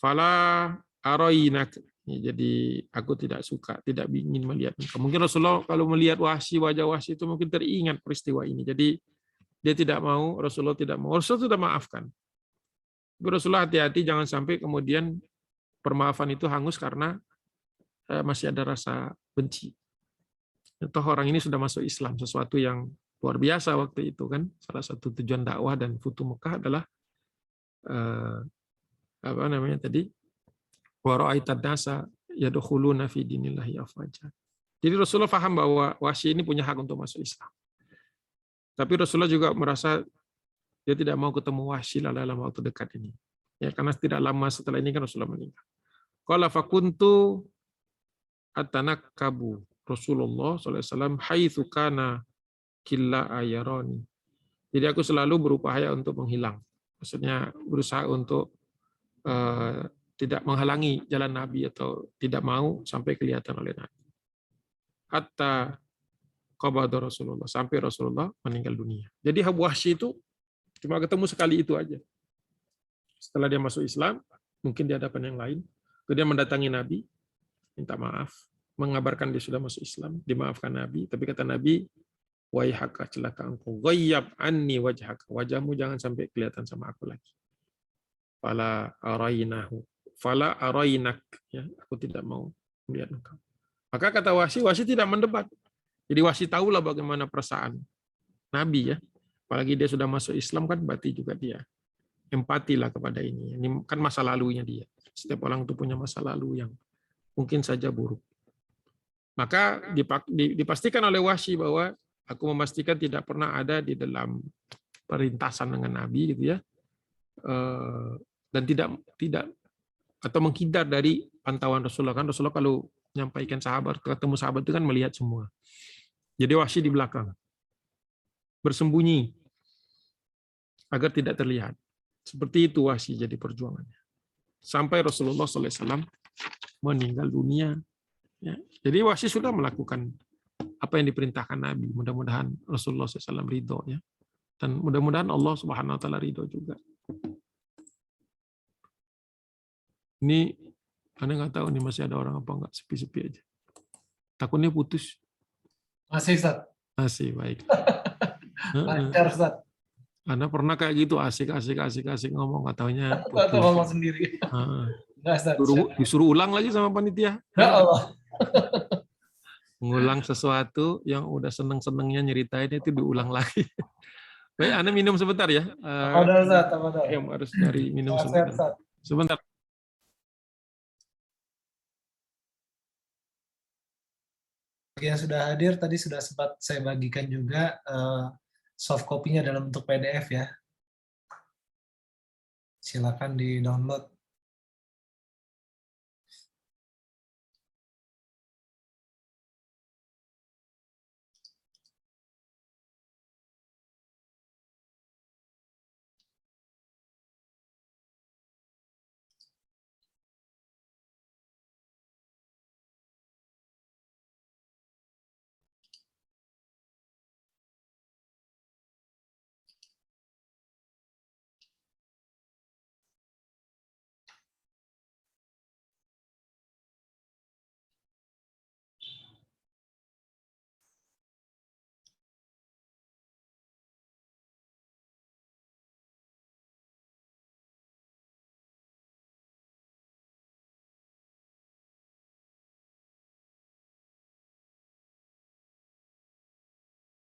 Fala arainak, ya, jadi aku tidak suka, tidak ingin melihat engkau. Mungkin Rasulullah kalau melihat Wahsy, wajah Wahsy itu mungkin teringat peristiwa ini. Jadi dia tidak mau, Rasulullah tidak mau. Rasulullah sudah maafkan. Rasulullah hati-hati jangan sampai kemudian permaafan itu hangus karena masih ada rasa benci. Toh orang ini sudah masuk Islam, sesuatu yang luar biasa waktu itu kan. Salah satu tujuan dakwah dan Futuh Mekah adalah apa namanya tadi, wa ra'aitan nasa yadkhuluna fi dinillahi afwaja. Jadi Rasulullah paham bahwa Wahsy ini punya hak untuk masuk Islam. Tapi Rasulullah juga merasa dia tidak mau ketemu Wahsy dalam waktu dekat ini. Ya, karena tidak lama setelah ini kan Rasulullah meninggal. Qala fakuntu atanakkabu Rasulullah SAW haitsu kana killa ayaroni. Jadi aku selalu berupaya untuk menghilang. Maksudnya berusaha untuk tidak menghalangi jalan Nabi atau tidak mau sampai kelihatan oleh Nabi. Hatta qabada Rasulullah, sampai Rasulullah meninggal dunia. Jadi Wahsy itu cuma ketemu sekali itu aja. Setelah dia masuk Islam, mungkin di hadapan yang lain, kemudian mendatangi Nabi, minta maaf, mengabarkan dia sudah masuk Islam, dimaafkan Nabi, tapi kata Nabi, waihaka, celaka engkau, ghayyab anni wajhaka, wajahmu jangan sampai kelihatan sama aku lagi. Fala arainak, ya, aku tidak mau melihat engkau. Maka kata Wahsy tidak mendebat. Jadi Wahsy tahulah bagaimana perasaan Nabi, ya. Apalagi dia sudah masuk Islam kan, berarti juga dia empatilah kepada ini. Ini kan masa lalunya dia. Setiap orang itu punya masa lalu yang mungkin saja buruk. Maka dipastikan oleh Wahsy bahwa aku memastikan tidak pernah ada di dalam perintasan dengan Nabi, gitu ya, dan tidak atau menghindar dari pantauan Rasulullah. Kan Rasulullah kalau menyampaikan sahabat, ketemu sahabat itu kan melihat semua. Jadi Wahsy di belakang, bersembunyi agar tidak terlihat. Seperti itu Wahsy jadi perjuangannya. Sampai Rasulullah SAW meninggal dunia. Ya. Jadi Wahsy sudah melakukan apa yang diperintahkan Nabi. Mudah-mudahan Rasulullah SAW ridho, ya. Dan mudah-mudahan Allah Subhanahu Wa Taala ridho juga. Ini Anda nggak tahu nih masih ada orang apa nggak, sepi-sepi aja. Takutnya putus.
Masih, Ustaz.
Masih, baik.
Lancar, Ustaz.
Anda pernah kayak gitu, asik ngomong, nggak taunya putus.
Atau ngomong sendiri.
Disuruh ulang lagi sama panitia.
Ya Allah.
Ngulang sesuatu yang udah seneng-senengnya nyeritain itu diulang lagi. Baik, Anda minum sebentar ya.
Ada, Ustaz.
Harus cari minum sebentar. Sebentar.
Bagi yang sudah hadir, tadi sudah sempat saya bagikan juga soft copy-nya dalam bentuk PDF, ya. Silakan di-download.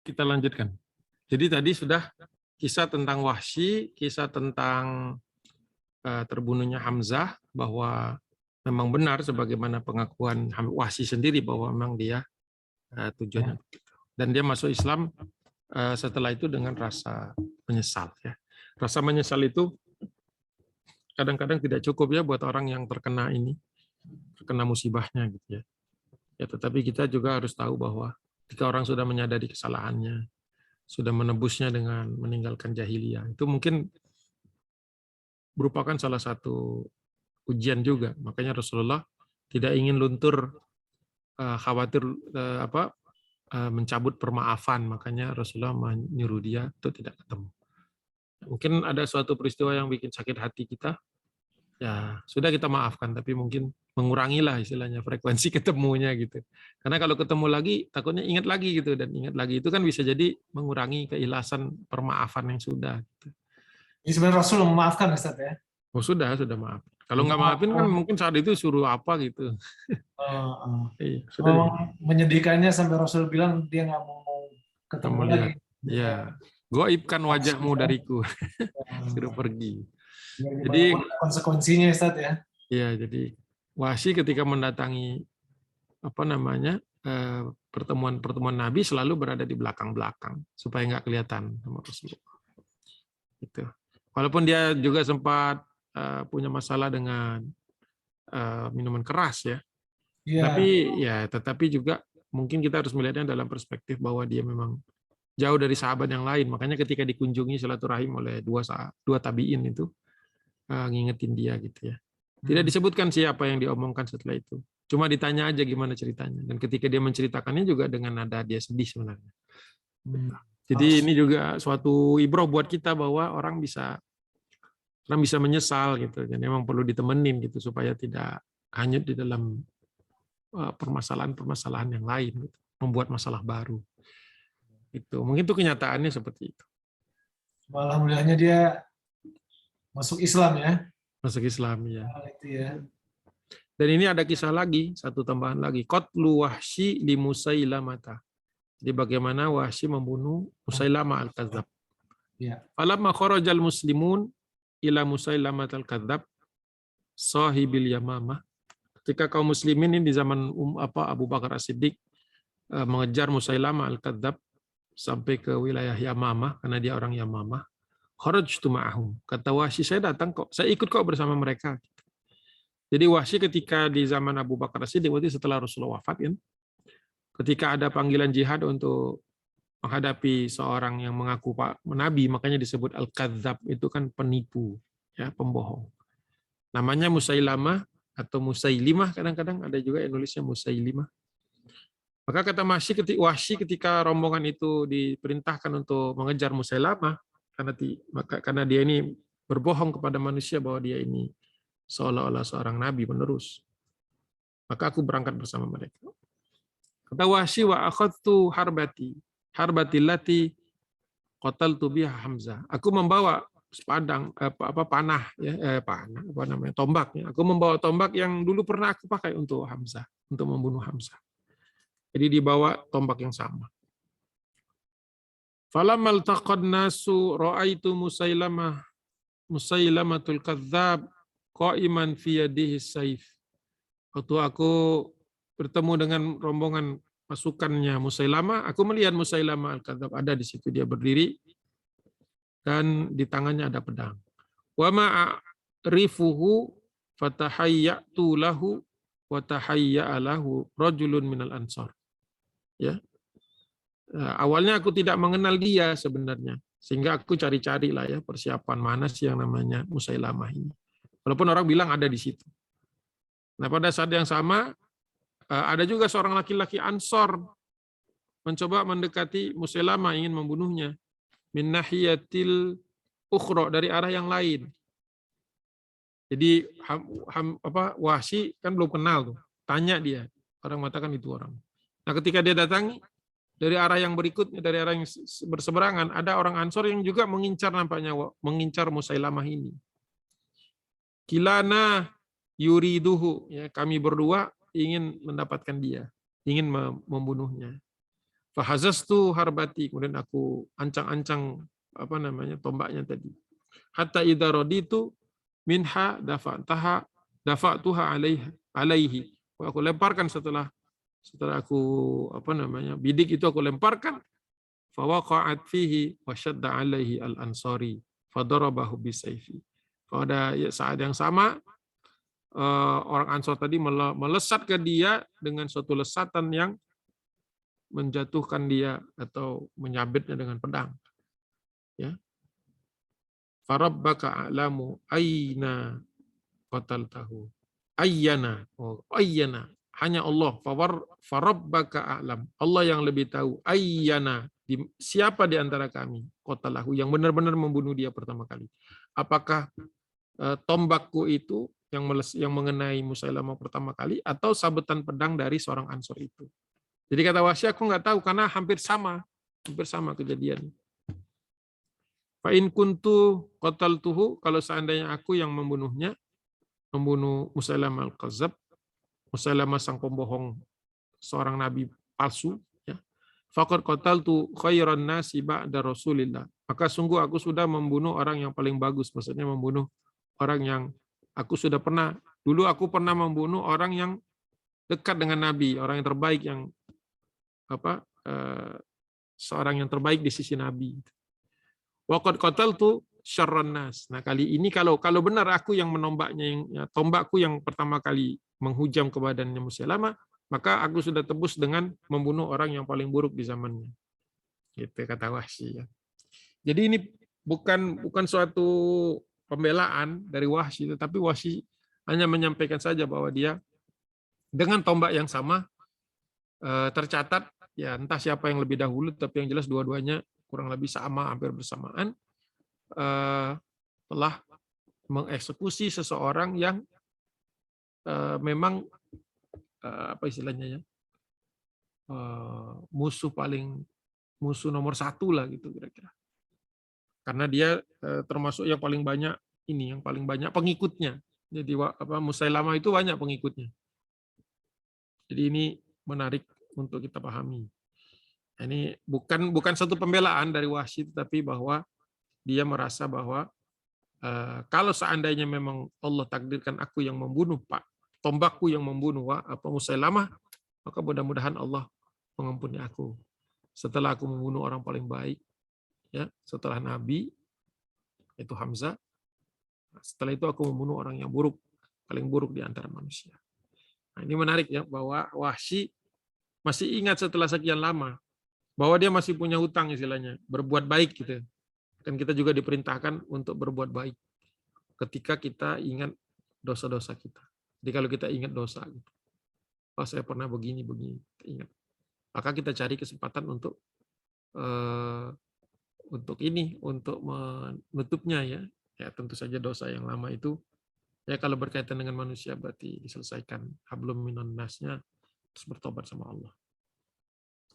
Kita lanjutkan. Jadi tadi sudah kisah tentang Wahsy, kisah tentang terbunuhnya Hamzah, bahwa memang benar sebagaimana pengakuan Wahsy sendiri bahwa memang dia tujuannya begitu. Dan dia masuk Islam setelah itu dengan rasa menyesal, ya. Rasa menyesal itu kadang-kadang tidak cukup, ya, buat orang yang terkena musibahnya, gitu, ya. Ya, tetapi kita juga harus tahu bahwa jika orang sudah menyadari kesalahannya, sudah menebusnya dengan meninggalkan jahiliyah, itu mungkin merupakan salah satu ujian juga. Makanya Rasulullah tidak ingin luntur khawatir mencabut permaafan, makanya Rasulullah menyuruh dia untuk tidak ketemu. Mungkin ada suatu peristiwa yang bikin sakit hati kita, ya sudah kita maafkan, tapi mungkin mengurangilah istilahnya frekuensi ketemunya, gitu. Karena kalau ketemu lagi takutnya ingat lagi, gitu, dan ingat lagi itu kan bisa jadi mengurangi keikhlasan permaafan yang sudah, gitu.
Ini sebenarnya Rasul memaafkan, Ustaz, ya.
Oh, sudah maaf. Kalau nggak maafin kan mungkin saat itu suruh apa gitu. Iya,
menyedihkannya sampai Rasul bilang dia nggak mau ketemu lagi.
Ya, goibkan wajahmu dariku, suruh pergi. Jadi,
konsekuensinya Ustaz ya.
ya, jadi Wahsy ketika mendatangi pertemuan-pertemuan Nabi selalu berada di belakang-belakang supaya nggak kelihatan sama Rasulullah. Gitu. Walaupun dia juga sempat punya masalah dengan minuman keras ya, tetapi juga mungkin kita harus melihatnya dalam perspektif bahwa dia memang jauh dari sahabat yang lain. Makanya ketika dikunjungi silaturahim oleh dua tabiin itu ngingetin dia gitu ya. Tidak disebutkan siapa yang diomongkan setelah itu. Cuma ditanya aja gimana ceritanya. Dan ketika dia menceritakannya juga dengan nada dia sedih sebenarnya. Jadi ini juga suatu ibroh buat kita bahwa orang bisa menyesal gitu. Dan memang perlu ditemenin gitu supaya tidak hanyut di dalam permasalahan-permasalahan yang lain gitu. Membuat masalah baru. Itu mungkin itu kenyataannya seperti itu.
Alhamdulillahnya dia masuk Islam ya.
Masuk Islam ya.
Itu ya.
Dan ini ada kisah lagi, satu tambahan lagi. Qatlu Wahsy li Musailamah. Jadi bagaimana Wahsy membunuh Musailamah al-Kadzab.
Ya.
Falamma kharajal muslimun ila Musailamah al-Kadzab sahibil Yamamah. Ketika kaum muslimin ini di zaman Abu Bakar As-Siddiq mengejar Musailamah al-Kadzab sampai ke wilayah Yamamah karena dia orang Yamamah. Kharajtu ma'ahum. Kata Wahsy, saya datang kok, saya ikut kok bersama mereka. Jadi Wahsy ketika di zaman Abu Bakar As-Siddiq, berarti setelah Rasulullah wafat, kan, ketika ada panggilan jihad untuk menghadapi seorang yang mengaku Nabi, makanya disebut Al-Kadzab, itu kan penipu, ya, pembohong. Namanya Musailamah atau Musailimah, kadang-kadang ada juga yang nulisnya Musailimah. Maka kata Wahsy ketika rombongan itu diperintahkan untuk mengejar Musailamah, karena dia ini berbohong kepada manusia bahwa dia ini seolah-olah seorang nabi penerus. Maka aku berangkat bersama mereka. Kata Wahsy, wa akhadtu harbati lati qataltu biha Hamzah. Aku membawa tombak ya. Aku membawa tombak yang dulu pernah aku pakai untuk Hamzah, untuk membunuh Hamzah. Jadi dibawa tombak yang sama. Falammal taqad nasu ra'aitu Musailamatul Kadzab qa'iman fi yadihi saif. Waktu aku bertemu dengan rombongan pasukannya Musailamah, aku melihat Musailamah al-Kadzab ada di situ, dia berdiri dan di tangannya ada pedang. Wa ma'rifuhu fatahayyatu lahu wa tahayya'a lahu rajulun minal ansar. Ya. Awalnya aku tidak mengenal dia sebenarnya, sehingga aku cari-cari lah ya persiapan mana sih yang namanya Musailamah ini. Walaupun orang bilang ada di situ. Nah pada saat yang sama ada juga seorang laki-laki Ansor mencoba mendekati Musailamah ingin membunuhnya. Min nahiyatil ukhra, dari arah yang lain. Jadi Wahsy kan belum kenal tuh. Tanya dia, orang mengatakan itu orang. Nah ketika dia datangi dari arah yang berikutnya, dari arah yang berseberangan, ada orang Ansor yang juga mengincar Musailamah ini. Kilana yuriduhu, ya, kami berdua ingin mendapatkan dia, ingin membunuhnya. Fahazastu harbati, kemudian aku ancang-ancang tombaknya tadi. Hatta idza raditu minha dafa'tuha alaihi. Aku lemparkan setelah aku bidik itu aku lemparkan. Fawaqa'at fihi wa syadda alaihi al-ansari fadarabahu bisayfi. Pada saat yang sama orang Ansor tadi melesat ke dia dengan suatu lesatan yang menjatuhkan dia atau menyabitnya dengan pedang. Ya. Farabbaka a'lamu aina qataltahu. Ayyana. Hanya Allah. Farabbaka a'lam. Allah yang lebih tahu. Ayyana. Siapa di antara kami qatalahu yang benar-benar membunuh dia pertama kali. Apakah tombakku itu yang mengenai Musailamah pertama kali atau sabetan pedang dari seorang Ansor itu. Jadi kata Wahsy, aku nggak tahu karena hampir sama kejadian. Fa in kuntu qataltuhu, kalau seandainya aku yang membunuh Musailamah al-Kadzab, Musailamah sang pembohong, seorang nabi palsu, ya. Faqad qataltu khairan nasi ba'da Rasulillah. Maka sungguh aku sudah membunuh orang yang paling bagus, maksudnya membunuh orang yang aku sudah pernah, dulu aku pernah membunuh orang yang dekat dengan Nabi, orang yang terbaik, yang apa, seorang yang terbaik di sisi Nabi. Waqad qataltu syarran nas. Nah, kali ini kalau benar aku yang menombaknya, yang ya, tombakku yang pertama kali menghujam ke badannya Musailamah, maka aku sudah tebus dengan membunuh orang yang paling buruk di zamannya. Gitu kata Wahsy ya. Jadi ini bukan suatu pembelaan dari Wahsy, tetapi Wahsy hanya menyampaikan saja bahwa dia dengan tombak yang sama tercatat ya, entah siapa yang lebih dahulu, tapi yang jelas dua-duanya kurang lebih sama, hampir bersamaan, telah mengeksekusi seseorang yang memang apa istilahnya ya, musuh nomor satu lah gitu kira-kira, karena dia termasuk yang paling banyak pengikutnya. Jadi Musailamah itu banyak pengikutnya. Jadi ini menarik untuk kita pahami. Ini bukan satu pembelaan dari Wahsy, tetapi bahwa dia merasa bahwa kalau seandainya memang Allah takdirkan aku yang membunuh tombakku yang membunuh Musailamah, maka mudah-mudahan Allah mengampuni aku. Setelah aku membunuh orang paling baik, ya, setelah Nabi, itu Hamzah, setelah itu aku membunuh orang yang paling buruk di antara manusia. Nah, ini menarik ya, bahwa Wahsy masih ingat setelah sekian lama, bahwa dia masih punya hutang istilahnya, berbuat baik gitu. Kan kita juga diperintahkan untuk berbuat baik ketika kita ingat dosa-dosa kita. Jadi kalau kita ingat dosa, oh saya pernah begini, ingat, maka kita cari kesempatan untuk menutupnya ya. Ya tentu saja dosa yang lama itu ya kalau berkaitan dengan manusia berarti diselesaikan hablum minan nasnya, terus bertobat sama Allah.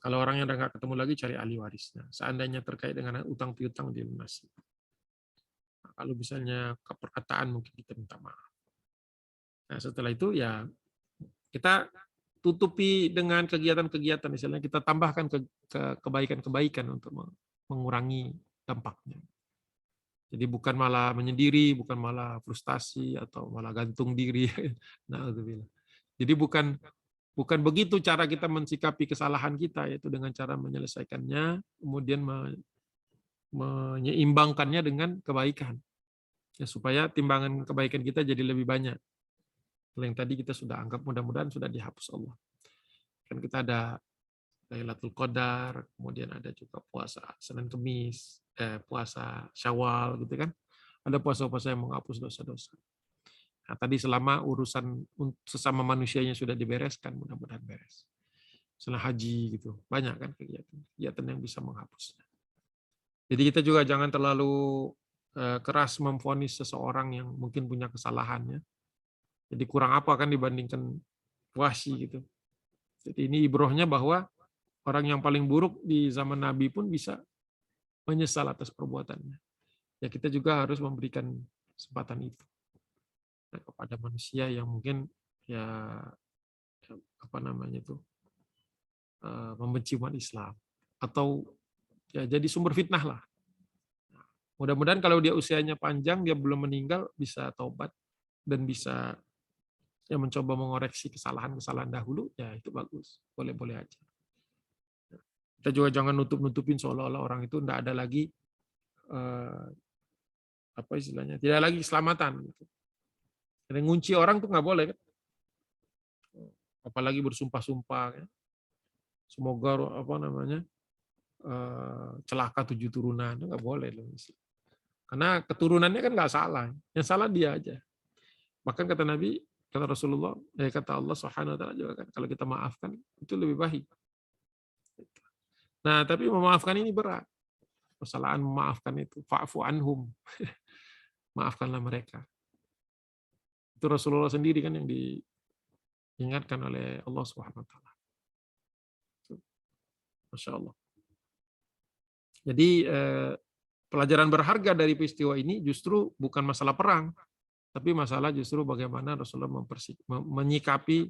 Kalau orangnya udah nggak ketemu lagi, cari ahli warisnya. Seandainya terkait dengan utang piutang dilunasi. Nah, kalau misalnya keperkataan mungkin kita minta maaf. Nah, setelah itu ya kita tutupi dengan kegiatan-kegiatan, misalnya kita tambahkan kebaikan-kebaikan untuk mengurangi dampaknya. Jadi bukan malah menyendiri, bukan malah frustasi atau malah gantung diri. Na'udzubillah. Jadi bukan begitu cara kita mensikapi kesalahan kita, yaitu dengan cara menyelesaikannya, kemudian menyeimbangkannya dengan kebaikan. Ya, supaya timbangan kebaikan kita jadi lebih banyak. Yang tadi kita sudah anggap mudah-mudahan sudah dihapus Allah. Kan kita ada Lailatul Qadar, kemudian ada juga puasa Senin Kemis, puasa Syawal gitu kan. Ada puasa-puasa yang menghapus dosa-dosa. Nah, tadi selama urusan sesama manusianya sudah dibereskan, mudah-mudahan beres. Misalnya haji gitu, banyak kan kegiatan yang bisa menghapusnya. Jadi kita juga jangan terlalu keras memvonis seseorang yang mungkin punya kesalahannya. Jadi kurang apa kan dibandingkan Wahsy gitu. Jadi ini ibrohnya bahwa orang yang paling buruk di zaman Nabi pun bisa menyesal atas perbuatannya. Ya kita juga harus memberikan kesempatan itu kepada manusia yang mungkin ya apa namanya itu membenci umat Islam atau ya jadi sumber fitnah lah. Mudah-mudahan kalau dia usianya panjang, dia belum meninggal, bisa taubat dan bisa ya mencoba mengoreksi kesalahan-kesalahan dahulu, ya itu bagus, boleh-boleh aja. Kita juga jangan nutup-nutupin seolah-olah orang itu tidak ada lagi apa istilahnya, tidak lagi keselamatan. Ada ngunci orang tuh nggak boleh kan? Apalagi bersumpah-sumpah ya. Semoga apa namanya celaka 7 turunan, itu nggak boleh loh. Karena keturunannya kan nggak salah, yang salah dia aja. Bahkan kata Nabi, kata Rasulullah, kata Allah Subhanahu wa taala juga kan, kalau kita maafkan itu lebih baik. Nah, tapi memaafkan ini berat. Kesalahan memaafkan itu, fa'fu anhum. Maafkanlah mereka. Itu Rasulullah sendiri kan yang diingatkan oleh Allah Subhanahu wa taala. Masya Allah. Jadi pelajaran berharga dari peristiwa ini justru bukan masalah perang, tapi masalah justru bagaimana Rasulullah menyikapi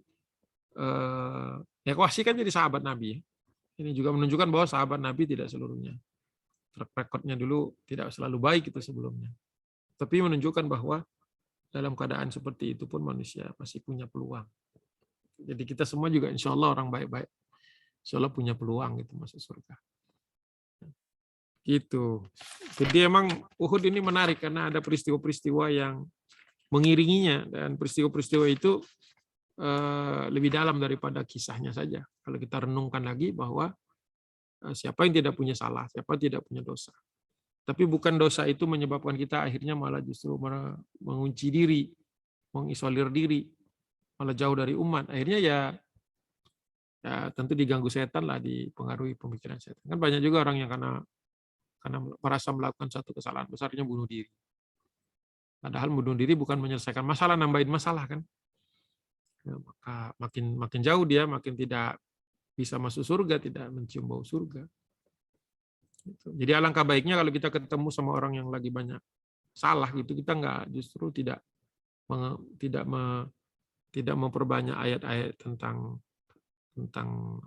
ya Wahsy kan jadi sahabat Nabi. Ini juga menunjukkan bahwa sahabat Nabi tidak seluruhnya. Track record-nya dulu tidak selalu baik itu sebelumnya. Tapi menunjukkan bahwa dalam keadaan seperti itu pun manusia masih punya peluang. Jadi kita semua juga insya Allah orang baik-baik. Insya Allah punya peluang gitu masuk surga. Gitu. Jadi emang Uhud ini menarik karena ada peristiwa-peristiwa yang mengiringinya, dan peristiwa-peristiwa itu lebih dalam daripada kisahnya saja. Kalau kita renungkan lagi bahwa siapa yang tidak punya salah, siapa yang tidak punya dosa. Tapi bukan dosa itu menyebabkan kita akhirnya malah justru mengunci diri, mengisolir diri, malah jauh dari umat. Akhirnya ya tentu diganggu setan lah, dipengaruhi pemikiran setan. Kan banyak juga orang yang karena merasa melakukan satu kesalahan besarnya bunuh diri. Padahal bunuh diri bukan menyelesaikan masalah, nambahin masalah kan. Ya, maka makin jauh dia, makin tidak bisa masuk surga, tidak mencium bau surga. Jadi alangkah baiknya kalau kita ketemu sama orang yang lagi banyak salah gitu, kita justru tidak memperbanyak ayat-ayat tentang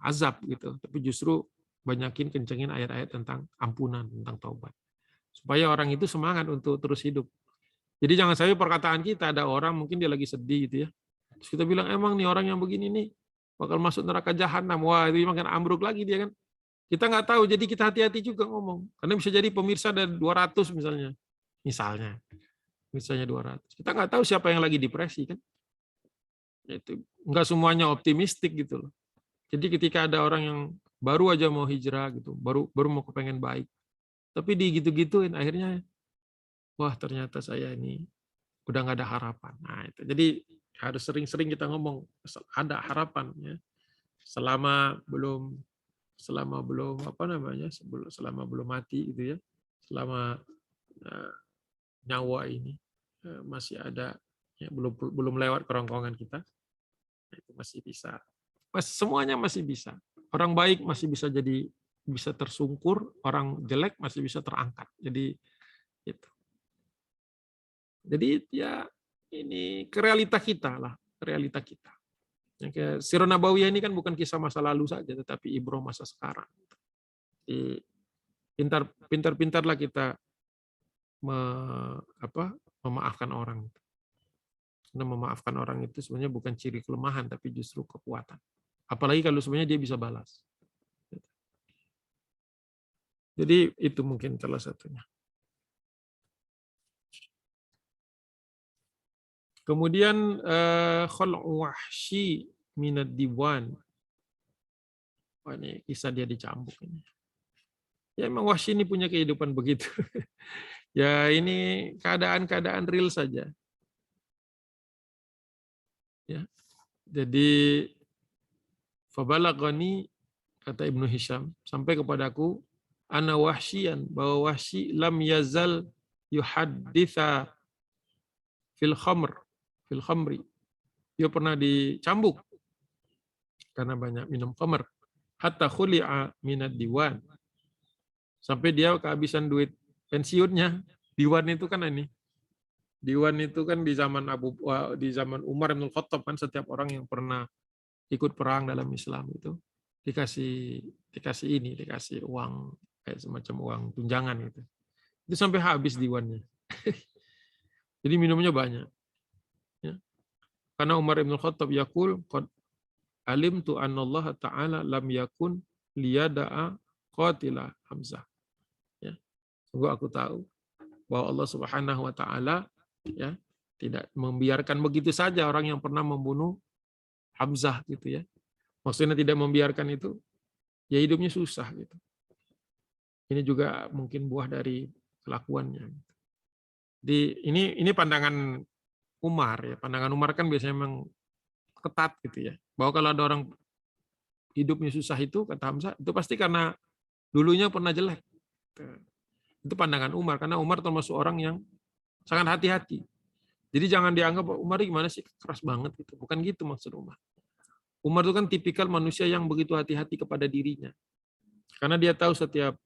azab gitu, tapi justru banyakin kencengin ayat-ayat tentang ampunan, tentang taubat, supaya orang itu semangat untuk terus hidup. Jadi jangan sampai perkataan kita, ada orang mungkin dia lagi sedih gitu ya, terus kita bilang emang nih orang yang begini nih bakal masuk neraka jahanam, wah itu makin ambruk lagi dia kan. Kita nggak tahu, jadi kita hati-hati juga ngomong, karena bisa jadi pemirsa ada 200 misalnya 200, kita nggak tahu siapa yang lagi depresi kan. Itu nggak semuanya optimistik gitu loh. Jadi ketika ada orang yang baru aja mau hijrah gitu, baru mau kepengen baik, tapi digitu-gituin akhirnya, wah ternyata saya ini udah nggak ada harapan. Nah itu, jadi harus sering-sering kita ngomong ada harapan ya, selama belum selama belum mati gitu ya, selama nyawa ini masih ada ya, belum lewat kerongkongan kita, itu masih bisa. Semuanya masih bisa. Orang baik masih bisa tersungkur, orang jelek masih bisa terangkat. Jadi itu. Jadi ya ini ke realita kita lah, realita kita. Yang Sirah Nabawiyah ini kan bukan kisah masa lalu saja, tetapi ibrah masa sekarang. Jadi pintar-pintarlah kita memaafkan orang. Karena memaafkan orang itu sebenarnya bukan ciri kelemahan, tapi justru kekuatan. Apalagi kalau sebenarnya dia bisa balas. Jadi itu mungkin salah satunya. Kemudian khal'u Wahsy minad diwan. Ini kisah dia dicambuk ini. Ya emang Wahsy ini punya kehidupan begitu. Ya ini keadaan-keadaan real saja. Ya. Jadi fabalaghani, kata Ibnu Hisham, sampai kepadaku ana Wahsyian, bahwa Wahsy lam yazal yuhadditha fil khamri. Dia pernah dicambuk karena banyak minum khamr. Hatta khuli'a minad diwan. Sampai dia kehabisan duit pensiunnya. Diwan itu kan ini. Diwan itu kan di zaman Umar bin Khattab kan, setiap orang yang pernah ikut perang dalam Islam itu dikasih uang kayak semacam uang tunjangan gitu. Itu sampai habis diwannya. Jadi minumnya banyak. Ya. Karena Umar bin Khattab yaqul qad alimtu anna Allah Ta'ala lam yakun liyada'a qatila Hamzah. Ya. Sungguh aku tahu bahwa Allah Subhanahu wa taala ya tidak membiarkan begitu saja orang yang pernah membunuh Hamzah gitu ya. Maksudnya tidak membiarkan itu, ya hidupnya susah gitu. Ini juga mungkin buah dari kelakuannya. Jadi ini pandangan Umar ya. Pandangan Umar kan biasanya memang ketat gitu ya. Bahwa kalau ada orang hidupnya susah itu, kata Hamzah, itu pasti karena dulunya pernah jelek. Itu pandangan Umar, karena Umar termasuk orang yang sangat hati-hati. Jadi jangan dianggap Umar gimana sih, keras banget gitu. Bukan gitu maksud Umar. Umar itu kan tipikal manusia yang begitu hati-hati kepada dirinya. Karena dia tahu setiap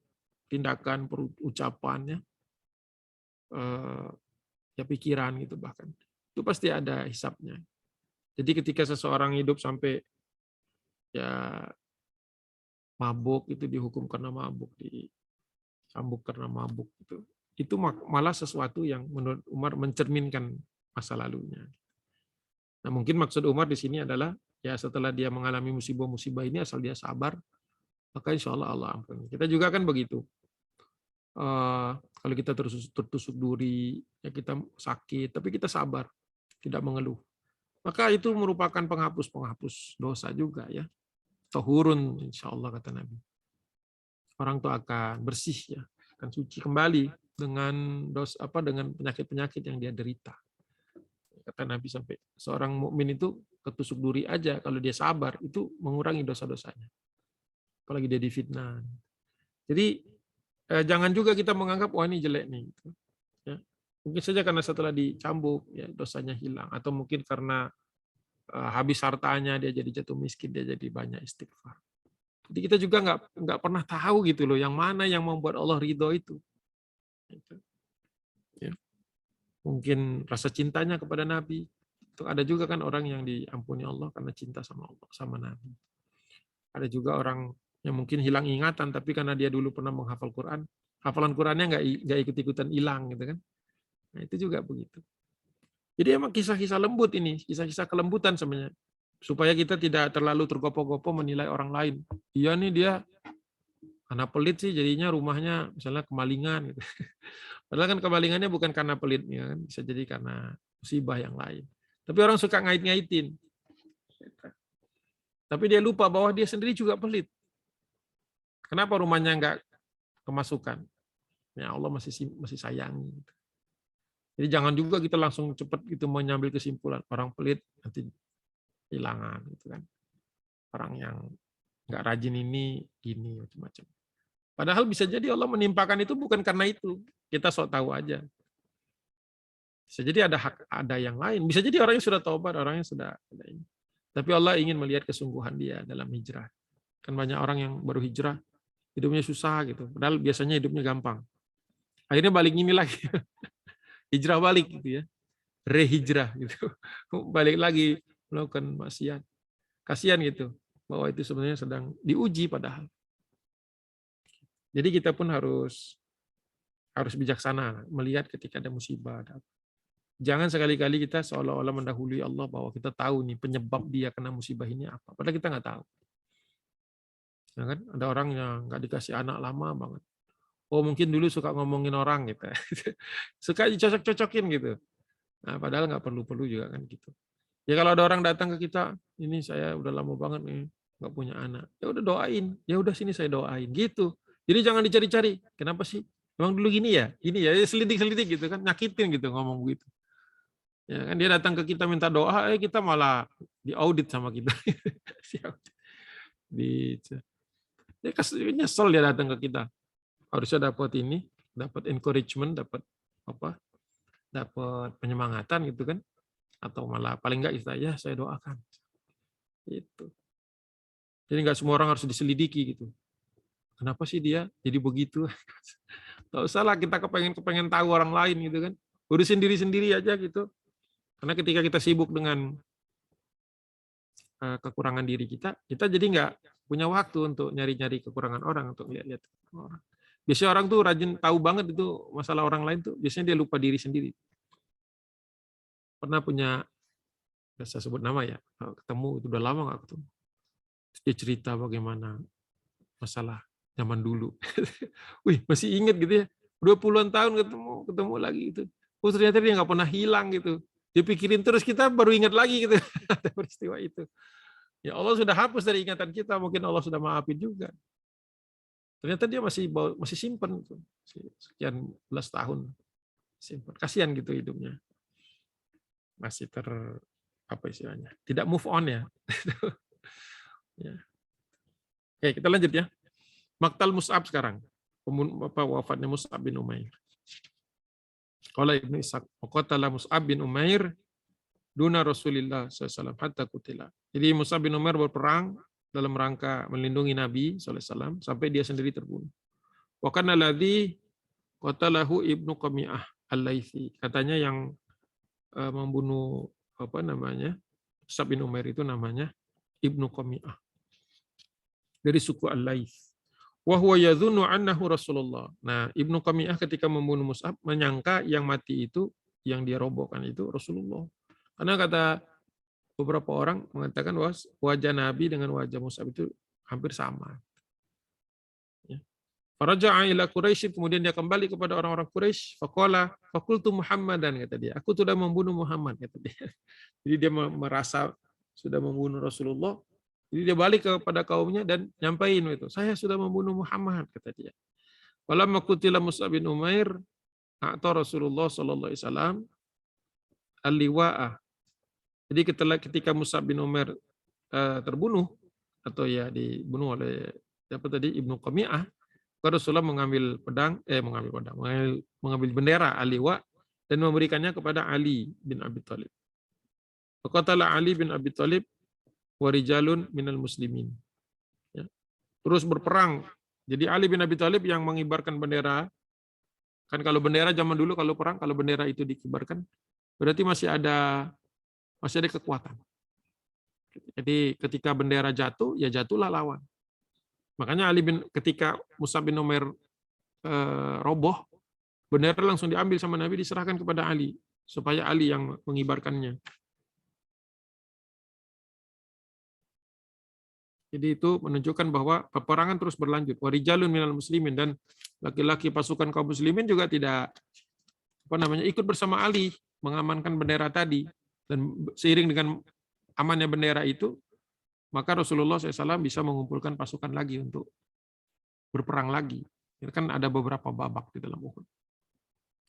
tindakan, ucapannya, ya pikiran gitu bahkan. Itu pasti ada hisapnya. Jadi ketika seseorang hidup sampai ya mabuk itu dihukum karena mabuk, dicambuk karena mabuk itu malah sesuatu yang menurut Umar mencerminkan masa lalunya. Nah, mungkin maksud Umar di sini adalah ya setelah dia mengalami musibah-musibah ini asal dia sabar, maka insya Allah Allah ampuni. Kita juga kan begitu. Kalau kita tertusuk duri, ya kita sakit, tapi kita sabar, tidak mengeluh. Maka itu merupakan penghapus dosa juga ya. Tahurun insya Allah kata Nabi. Orang itu akan bersih ya, akan suci kembali dengan dengan penyakit-penyakit yang dia derita. Kata Nabi sampai seorang mukmin itu ketusuk duri aja kalau dia sabar itu mengurangi dosa-dosanya. Apalagi dia difitnah. Jadi jangan juga kita menganggap wah ini jelek nih. Ya. Mungkin saja karena setelah dicambuk ya dosanya hilang, atau mungkin karena habis hartanya dia jadi jatuh miskin, dia jadi banyak istighfar. Jadi kita juga nggak pernah tahu gitu loh yang mana yang membuat Allah ridho itu. Ya. Mungkin rasa cintanya kepada Nabi. Itu ada juga kan orang yang diampuni Allah karena cinta sama Allah, sama Nabi. Ada juga orang yang mungkin hilang ingatan, tapi karena dia dulu pernah menghafal Quran, hafalan Qurannya nggak ikut-ikutan hilang gitu kan. Nah itu juga begitu. Jadi emang kisah-kisah lembut ini, kisah-kisah kelembutan sebenarnya. Supaya kita tidak terlalu tergopoh-gopoh menilai orang lain. Iya nih dia karena pelit sih jadinya rumahnya misalnya kemalingan gitu. Padahal kan kemalingannya bukan karena pelitnya kan, bisa jadi karena musibah yang lain. Tapi orang suka ngait-ngaitin. Tapi dia lupa bahwa dia sendiri juga pelit. Kenapa rumahnya nggak kemasukan? Ya Allah masih sayangi. Jadi jangan juga kita langsung cepat gitu mengambil kesimpulan orang pelit nanti hilangan gitu kan. Orang yang nggak rajin ini gini macam-macam. Padahal bisa jadi Allah menimpakan itu bukan karena itu. Kita sok tahu aja. Bisa jadi ada yang lain. Bisa jadi orang yang sudah taubat, orang yang sudah ada ini. Tapi Allah ingin melihat kesungguhan dia dalam hijrah. Kan banyak orang yang baru hijrah, hidupnya susah gitu. Padahal biasanya hidupnya gampang. Akhirnya balik ini lagi. Hijrah balik gitu ya. Rehijrah gitu. Balik lagi melakukan maksiat. Kasihan gitu. Bahwa itu sebenarnya sedang diuji padahal. Jadi kita pun harus bijaksana melihat ketika ada musibah. Jangan sekali-kali kita seolah-olah mendahului Allah bahwa kita tahu nih penyebab dia kena musibah ini apa. Padahal kita nggak tahu. Ya kan? Ada orang yang nggak dikasih anak lama banget. Oh mungkin dulu suka ngomongin orang gitu. Suka dicocok-cocokin gitu. Nah, padahal nggak perlu-perlu juga kan gitu. Ya kalau ada orang datang ke kita, ini saya udah lama banget nih nggak punya anak. Ya udah doain. Ya udah sini saya doain gitu. Jadi jangan dicari-cari. Kenapa sih? Emang dulu gini ya? Ini ya selidik-selidik gitu kan, nyakitin gitu ngomong begitu. Ya kan dia datang ke kita minta doa, kita malah diaudit sama kita. Dia nyesel dia datang ke kita. Harusnya dapat ini, dapat encouragement, dapat apa? Dapat penyemangatan gitu kan. Atau malah paling enggak ya saya doakan. Gitu. Jadi enggak semua orang harus diselidiki gitu. Kenapa sih dia jadi begitu? Enggak usah lah kita kepengen tahu orang lain gitu kan. Urusin diri sendiri aja gitu. Karena ketika kita sibuk dengan kekurangan diri kita jadi nggak punya waktu untuk nyari-nyari kekurangan orang, untuk lihat-lihat orang. Biasanya orang tuh rajin tahu banget itu masalah orang lain tuh, biasanya dia lupa diri sendiri. Pernah punya, saya sebut nama ya, ketemu itu udah lama nggak ketemu. Dia cerita bagaimana masalah zaman dulu. Wih, masih inget gitu ya. Udah puluhan tahun ketemu lagi gitu. Oh ternyata dia nggak pernah hilang gitu. Dia pikirin terus, kita baru ingat lagi gitu ada peristiwa itu. Ya Allah sudah hapus dari ingatan kita, mungkin Allah sudah maafin juga. Ternyata dia masih simpen gitu. Sekian belas tahun simpen. Kasihan gitu hidupnya. Masih apa istilahnya? Tidak move on ya. Ya. Oke, kita lanjut ya. Maktal Mus'ab sekarang. Wafatnya Mus'ab bin Umair. Qala Ibnu Ishaq, qatala Mus'ab bin Umair duna Rasulillah SAW hatta kutila. Jadi Mus'ab bin Umair berperang dalam rangka melindungi Nabi SAW sampai dia sendiri terbunuh. Wa kana alladzi qatalahu Ibnu Qami'ah Al-Laitsi. Katanya yang membunuh Mus'ab bin Umair itu namanya Ibnu Qami'ah. dari suku Al-Laits. Wa huwa yadhunnu annahu Rasulullah. Nah, Ibnu Qami'ah ketika membunuh Mus'ab menyangka yang mati itu, yang dia robohkan itu Rasulullah. Karena kata beberapa orang mengatakan bahwa wajah Nabi dengan wajah Mus'ab itu hampir sama. Ya. Faraja'a ila Quraisy, kemudian dia kembali kepada orang-orang Quraisy, faqala faqultu Muhammadan, kata dia. Aku sudah membunuh Muhammad, kata dia. Jadi dia merasa sudah membunuh Rasulullah. Jadi dia balik kepada kaumnya dan nyampain itu. Saya sudah membunuh Muhammad, kata dia. Walamma qutila Mus'ab bin Umair, a'ta Rasulullah sallallahu alaihi wasallam al-liwa'ah. Jadi ketika Mus'ab bin Umair terbunuh atau ya dibunuh oleh siapa tadi, Ibnu Qami'ah, Rasulullah mengambil bendera al-liwa dan memberikannya kepada Ali bin Abi Thalib. Faqatala Ali bin Abi Thalib warijalun minal muslimin. Ya. Terus berperang. Jadi Ali bin Abi Thalib yang mengibarkan bendera. Kan kalau bendera zaman dulu kalau perang, kalau bendera itu dikibarkan, berarti masih ada kekuatan. Jadi ketika bendera jatuh, ya jatuhlah lawan. Makanya ketika Mus'ab bin Umair roboh, bendera langsung diambil sama Nabi, diserahkan kepada Ali supaya Ali yang mengibarkannya. Jadi itu menunjukkan bahwa peperangan terus berlanjut. Warijalun minal muslimin, dan laki-laki pasukan kaum muslimin juga tidak ikut bersama Ali mengamankan bendera tadi. Dan seiring dengan amannya bendera itu, maka Rasulullah SAW bisa mengumpulkan pasukan lagi untuk berperang lagi. Ini kan ada beberapa babak di dalam Uhud.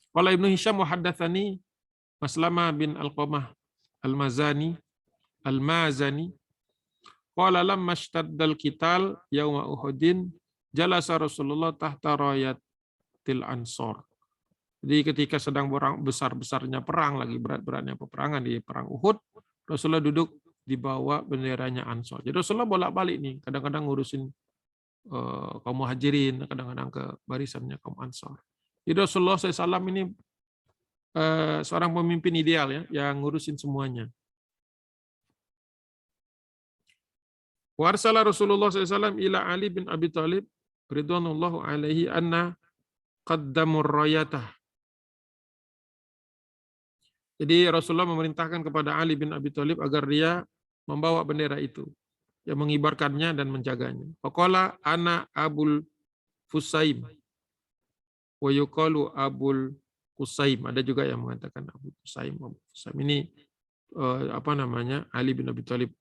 Qala Ibnu Hisham wa haddatsani Maslama bin Alqamah Al-Mazani qala lamma ishtaddal qital yauma Uhudin jalasa Rasulullah tahta rayatil Ansor. Jadi ketika sedang besar-besarnya perang, lagi berat-beratnya peperangan di perang Uhud, Rasulullah duduk di bawah benderanya Ansor. Jadi Rasulullah bolak-balik nih, kadang-kadang ngurusin kaum Muhajirin, kadang-kadang ke barisannya kaum Ansor. Jadi Rasulullah SAW ini seorang pemimpin ideal ya, yang ngurusin semuanya. Warsala Rasulullah SAW ila Ali bin Abi Thalib ridwanullahu alaihi anna qaddamur rayatah. Jadi Rasulullah memerintahkan kepada Ali bin Abi Thalib agar dia membawa bendera itu, yang mengibarkannya dan menjaganya. Faqala ana Abul Fusaim wa yuqalu Abul Qusaim. Ada juga yang mengatakan Abu Fusaim. Ini Ali bin Abi Thalib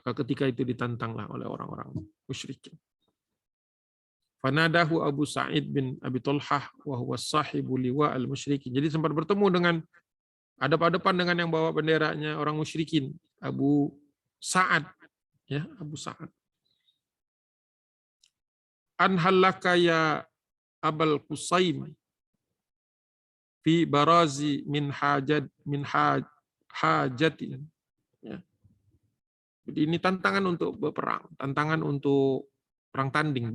ketika itu ditantanglah oleh orang-orang musyrikin. Fanadahu Abu Sa'id bin Abi Talhah wa huwa sahibu liwa al-musyrikin. Jadi sempat bertemu dengan hadap-hadapan dengan yang bawa benderanya orang musyrikin, Abu Sa'ad, ya, Abu Sa'ad. An halaka ya Abul Qusaim fi barazi min hajatin. Ya. Jadi ini tantangan untuk berperang, tantangan untuk perang tanding,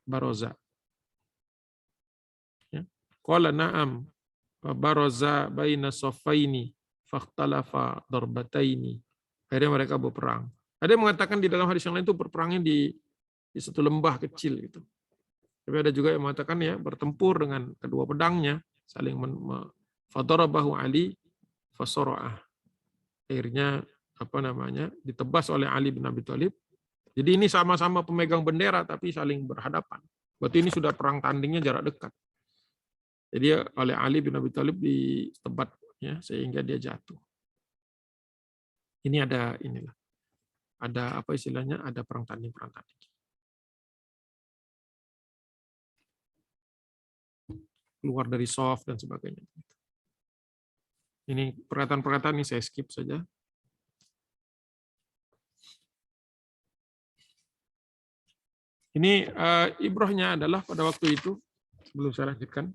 baroza. Ya. Qala na'am baraza baina saffaini fakhtalafa darbataini. Akhirnya mereka berperang. Ada yang mengatakan di dalam hadis yang lain itu berperangnya di satu lembah kecil gitu. Tapi ada juga yang mengatakan ya bertempur dengan kedua pedangnya, saling fadarabahu Ali fasara'ah. Akhirnya ditebas oleh Ali bin Abi Thalib. Jadi ini sama-sama pemegang bendera tapi saling berhadapan. Berarti ini sudah perang tandingnya jarak dekat. Jadi oleh Ali bin Abi Thalib ditebat ya sehingga dia jatuh. Ini ada apa istilahnya, ada perang tanding. Keluar dari soft dan sebagainya. Ini perkataan-perkataan ini saya skip saja. Ini ibrahnya adalah pada waktu itu, sebelum saya lanjutkan,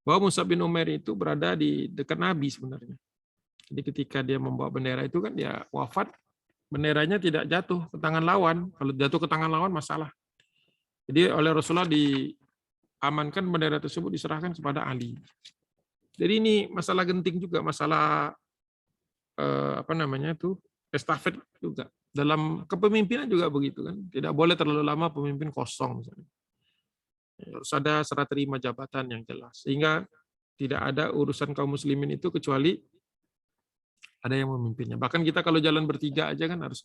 bahwa Mus'ab bin Umair itu berada di dekat Nabi sebenarnya. Jadi ketika dia membawa bendera itu kan dia wafat, benderanya tidak jatuh ke tangan lawan. Kalau jatuh ke tangan lawan masalah. Jadi oleh Rasulullah diamankan, bendera tersebut diserahkan kepada Ali. Jadi ini masalah genting juga, masalah estafet juga. Dalam kepemimpinan juga begitu kan. Tidak boleh terlalu lama pemimpin kosong misalnya. Harus ada serah terima jabatan yang jelas. Sehingga tidak ada urusan kaum muslimin itu kecuali ada yang memimpinnya. Bahkan kita kalau jalan bertiga aja kan harus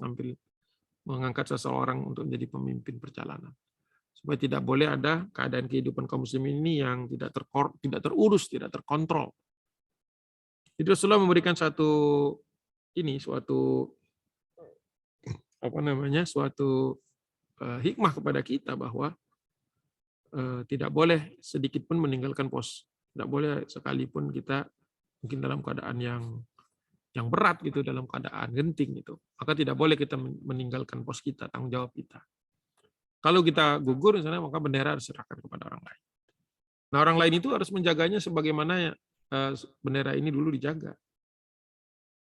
mengangkat seseorang untuk menjadi pemimpin perjalanan. Supaya tidak boleh ada keadaan kehidupan kaum muslimin ini yang tidak terurus, tidak terkontrol. Jadi Rasulullah memberikan suatu hikmah kepada kita bahwa tidak boleh sedikit pun meninggalkan pos. Tidak boleh sekalipun kita mungkin dalam keadaan yang berat gitu, dalam keadaan genting gitu. Maka tidak boleh kita meninggalkan pos kita, tanggung jawab kita. Kalau kita gugur misalnya, maka bendera harus diserahkan kepada orang lain. Nah, orang lain itu harus menjaganya sebagaimana bendera ini dulu dijaga.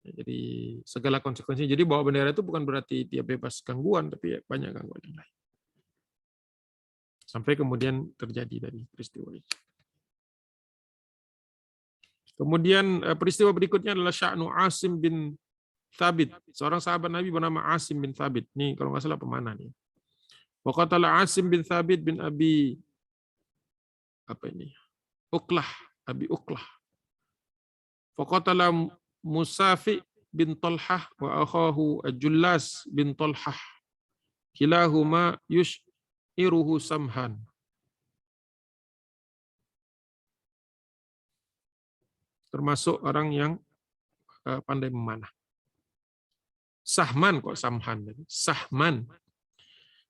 Jadi segala konsekuensinya. Jadi bawa bendera itu bukan berarti dia bebas gangguan, tapi banyak gangguan yang lain. Sampai kemudian terjadi dari peristiwa itu. Kemudian peristiwa berikutnya adalah Sya'nu Asim bin Thabit. Seorang sahabat Nabi bernama Asim bin Thabit. Ini kalau nggak salah pemanah nih. Wa qatala Asim bin Thabit bin Abi Uqlah, Abi Uqlah. Fa qatala Musafi bin Talhah wa akhahu Jullas bin Talhah. Kilahuma yus'iruhu samhan. Termasuk orang yang pandai memanah. Sahman kok samhan. Sahman.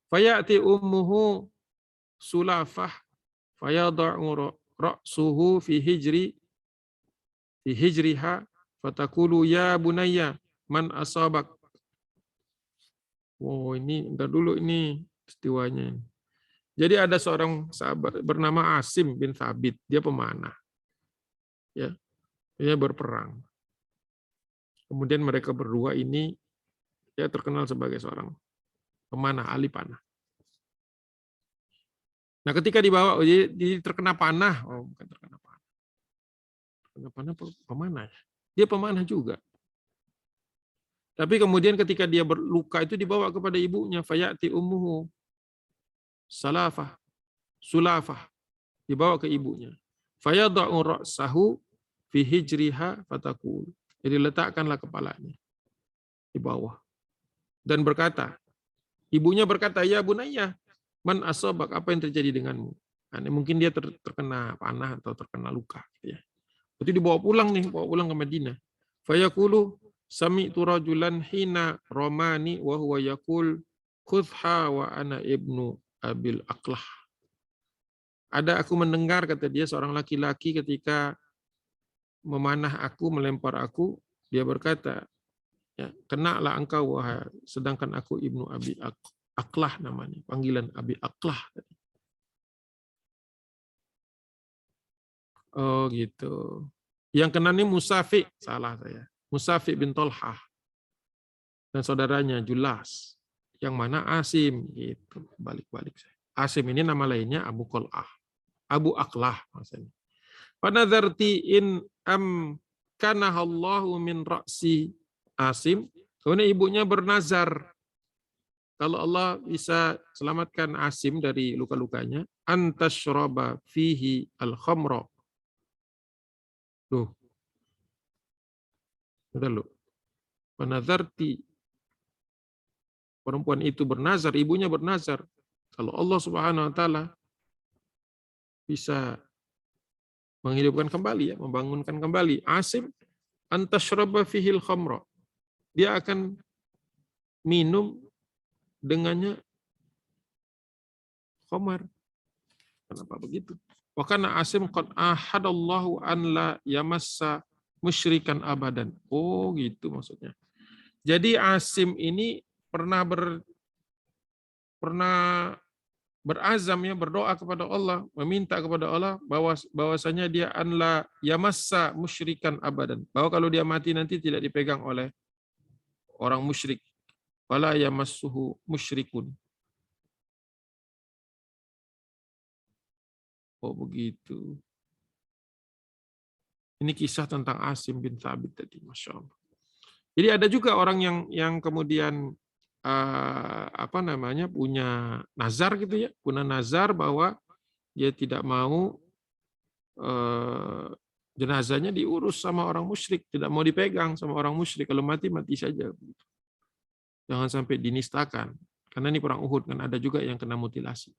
Fayati ummuhu Sulafah fayada'u ra'suhu fi hijriha fatakulu ya bunayya man asabak. Oh, ini entar dulu ini peristiwanya. Jadi ada seorang sahabat bernama Asim bin Thabit, dia pemanah. Ya. Dia berperang. Kemudian mereka berdua ini ya terkenal sebagai seorang pemanah, ahli panah. Nah, ketika dibawa jadi terkena panah, bukan terkena panah. Terkena panah pemanah. Dia pemanah juga. Tapi kemudian ketika dia berluka itu dibawa kepada ibunya, fayati ummuhu Sulafah. Dibawa ke ibunya. Fayada'u ra'sahu fi hijriha fatakul. Jadi letakkanlah kepalanya di bawah. Dan berkata, ibunya berkata, ya bunayya, man asabak, apa yang terjadi denganmu? Nah, mungkin dia terkena panah atau terkena luka. Gitu ya. Berarti dibawa pulang ke Madinah. Fayaqulu sami'tu rajulan hina romani wa huwa yaqul khudha wa ana ibnu abil aqlah. Ada aku mendengar, kata dia, seorang laki-laki ketika memanah aku, melempar aku, dia berkata, ya, kenalah engkau wahai, sedangkan aku ibnu abi Aqlah namanya, panggilan Abi Aqlah. Oh gitu. Yang kena ini Musafi, salah saya. Musafi bin Talhah dan saudaranya Julas. Yang mana Asim gitu. Balik-balik saya. Asim ini nama lainnya Abu Qal'ah. Abu Aqlah maksudnya. Panadzarti in kanahallahu min ra'si Asim. Kemudian ibunya bernazar, kalau Allah bisa selamatkan Asim dari luka-lukanya, antasyraba fihi al-khamra. Loh. Bentar loh. Panadzarti, perempuan itu bernazar, ibunya bernazar, kalau Allah Subhanahu wa taala bisa menghidupkan kembali, ya, membangunkan kembali Asim, antasyraba fihi al-khamra. Dia akan minum dengannya khamar. Kenapa begitu? Wa kana Asim qad ahadallahu an la yamassa musyrikan abadan. Oh, gitu maksudnya. Jadi Asim ini pernah berazam, ya, berdoa kepada Allah, meminta kepada Allah bahwasanya dia an la yamassa musyrikan abadan. Bahwa kalau dia mati nanti tidak dipegang oleh orang musyrik. Wala yamassuhu musyrikun. Oh begitu. Ini kisah tentang Asim bin Thabit tadi, Masya Allah. Jadi ada juga orang yang kemudian punya nazar gitu ya, punya nazar bahwa dia tidak mau jenazahnya diurus sama orang musyrik, tidak mau dipegang sama orang musyrik, kalau mati mati saja. Jangan sampai dinistakan, karena ini perang Uhud kan ada juga yang kena mutilasi.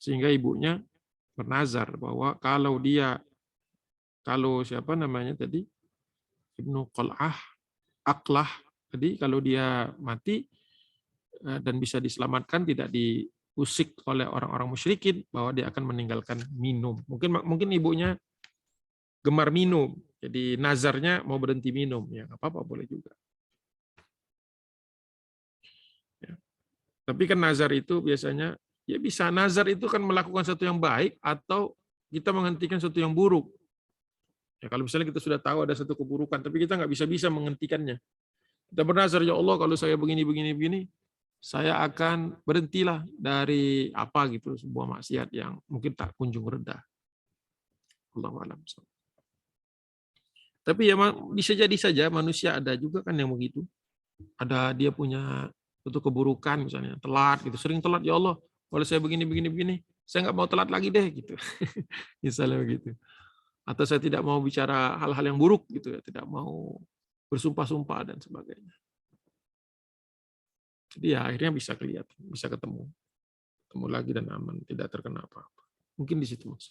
Sehingga ibunya bernazar bahwa kalau siapa namanya tadi, Ibnu Aqlah tadi, kalau dia mati dan bisa diselamatkan, tidak diusik oleh orang-orang musyrikin, bahwa dia akan meninggalkan minum. Mungkin ibunya gemar minum, jadi nazarnya mau berhenti minum, ya nggak apa-apa, boleh juga. Ya. Tapi kan nazar itu biasanya, ya bisa nazar itu kan melakukan sesuatu yang baik atau kita menghentikan sesuatu yang buruk. Ya, kalau misalnya kita sudah tahu ada satu keburukan, tapi kita nggak bisa menghentikannya. Kita bernazar, ya Allah, kalau saya begini, saya akan berhentilah dari apa gitu, sebuah maksiat yang mungkin tak kunjung reda. Allahu a'lam. Tapi ya bisa jadi saja manusia ada juga kan yang begitu. Ada dia punya suatu keburukan, misalnya telat gitu, sering telat, ya Allah, kalau saya begini, saya nggak mau telat lagi deh gitu. Misalnya begitu. Atau saya tidak mau bicara hal-hal yang buruk gitu ya, tidak mau bersumpah-sumpah dan sebagainya. Jadi ya akhirnya bisa kelihatan, bisa ketemu lagi dan aman, tidak terkena apa-apa. Mungkin di situ Mas.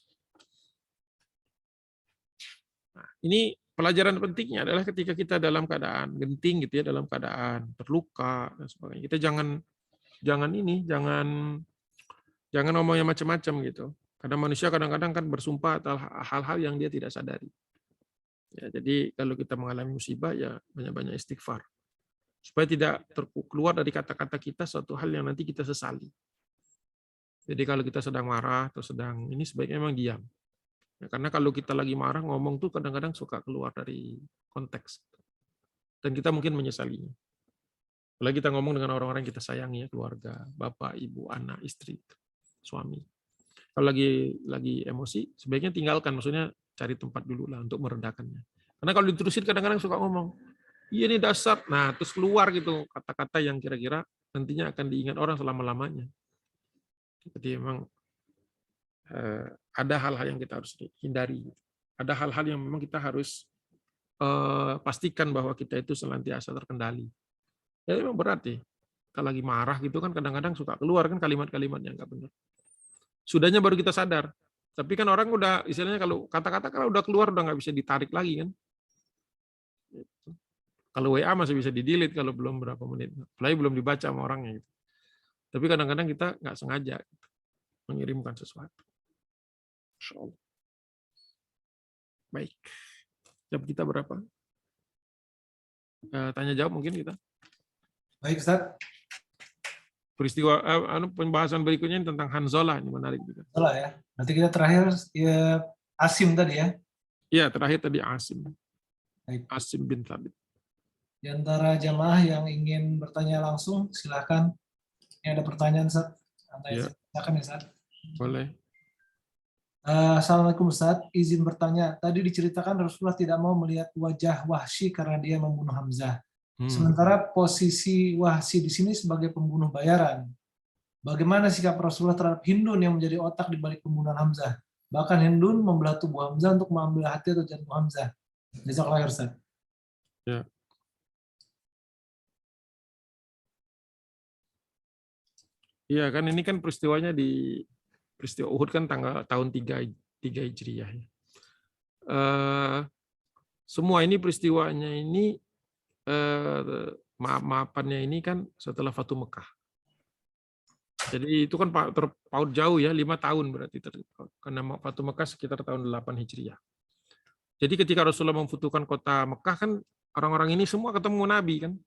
Nah, ini pelajaran pentingnya adalah ketika kita dalam keadaan genting gitu ya, dalam keadaan terluka dan sebagainya. Kita jangan ngomong yang macam-macam gitu. Karena manusia kadang-kadang kan bersumpah atas hal-hal yang dia tidak sadari. Ya, jadi kalau kita mengalami musibah ya banyak-banyak istighfar. Supaya tidak keluar dari kata-kata kita suatu hal yang nanti kita sesali. Jadi kalau kita sedang marah atau sedang ini, sebaiknya memang diam. Ya, karena kalau kita lagi marah, ngomong tuh kadang-kadang suka keluar dari konteks. Dan kita mungkin menyesalinya. Apalagi kita ngomong dengan orang-orang yang kita sayangi, ya, keluarga, bapak, ibu, anak, istri, suami. Kalau lagi emosi, sebaiknya tinggalkan, maksudnya cari tempat dulu lah untuk meredakannya. Karena kalau diterusin kadang-kadang suka ngomong, iya ini dasar, nah terus keluar gitu kata-kata yang kira-kira nantinya akan diingat orang selama-lamanya. Jadi memang ada hal-hal yang kita harus hindari. Ada hal-hal yang memang kita harus pastikan bahwa kita itu senantiasa terkendali. Ya memang berat ya. Kalau lagi marah gitu kan kadang-kadang suka keluar kan kalimat-kalimat yang nggak benar. Sudahnya baru kita sadar. Tapi kan orang udah, istilahnya kalau kata-kata kalau udah keluar udah nggak bisa ditarik lagi kan. Kalau WA masih bisa di-delete kalau belum berapa menit. Apalagi belum dibaca sama orangnya. Gitu. Tapi kadang-kadang kita nggak sengaja mengirimkan sesuatu. Insya Allah. Baik. Jam kita berapa? Tanya jawab mungkin kita.
Baik, Ustaz.
Peristiwa pembahasan berikutnya ini tentang Hanzalah, ini menarik juga.
Salah ya. Nanti kita terakhir ya, Asim tadi ya.
Iya, terakhir tadi Asim.
Baik.
Asim bin Thabit.
Di antara jamaah yang ingin bertanya langsung, silakan. Ini ada pertanyaan, Ustaz.
Ya.
Silakan ya, Ustaz.
Boleh.
Assalamualaikum Ustaz, izin bertanya. Tadi diceritakan Rasulullah tidak mau melihat wajah Wahsy karena dia membunuh Hamzah. Sementara posisi Wahsy di sini sebagai pembunuh bayaran. Bagaimana sikap Rasulullah terhadap Hindun yang menjadi otak di balik pembunuhan Hamzah? Bahkan Hindun membelah tubuh Hamzah untuk mengambil hati atau jantung Hamzah. Jazakallahu khair, Ustaz.
Ya. Iya kan ini kan peristiwanya di peristiwa Uhud kan tahun 3 Hijriah. Semua ini peristiwanya ini maafannya ini kan setelah Fatu Mekah. Jadi itu kan terpaut jauh ya, 5 tahun berarti terpaut. Karena Fatu Mekah sekitar tahun 8 Hijriah. Jadi ketika Rasulullah memfutuhkan kota Mekah kan orang-orang ini semua ketemu Nabi kan.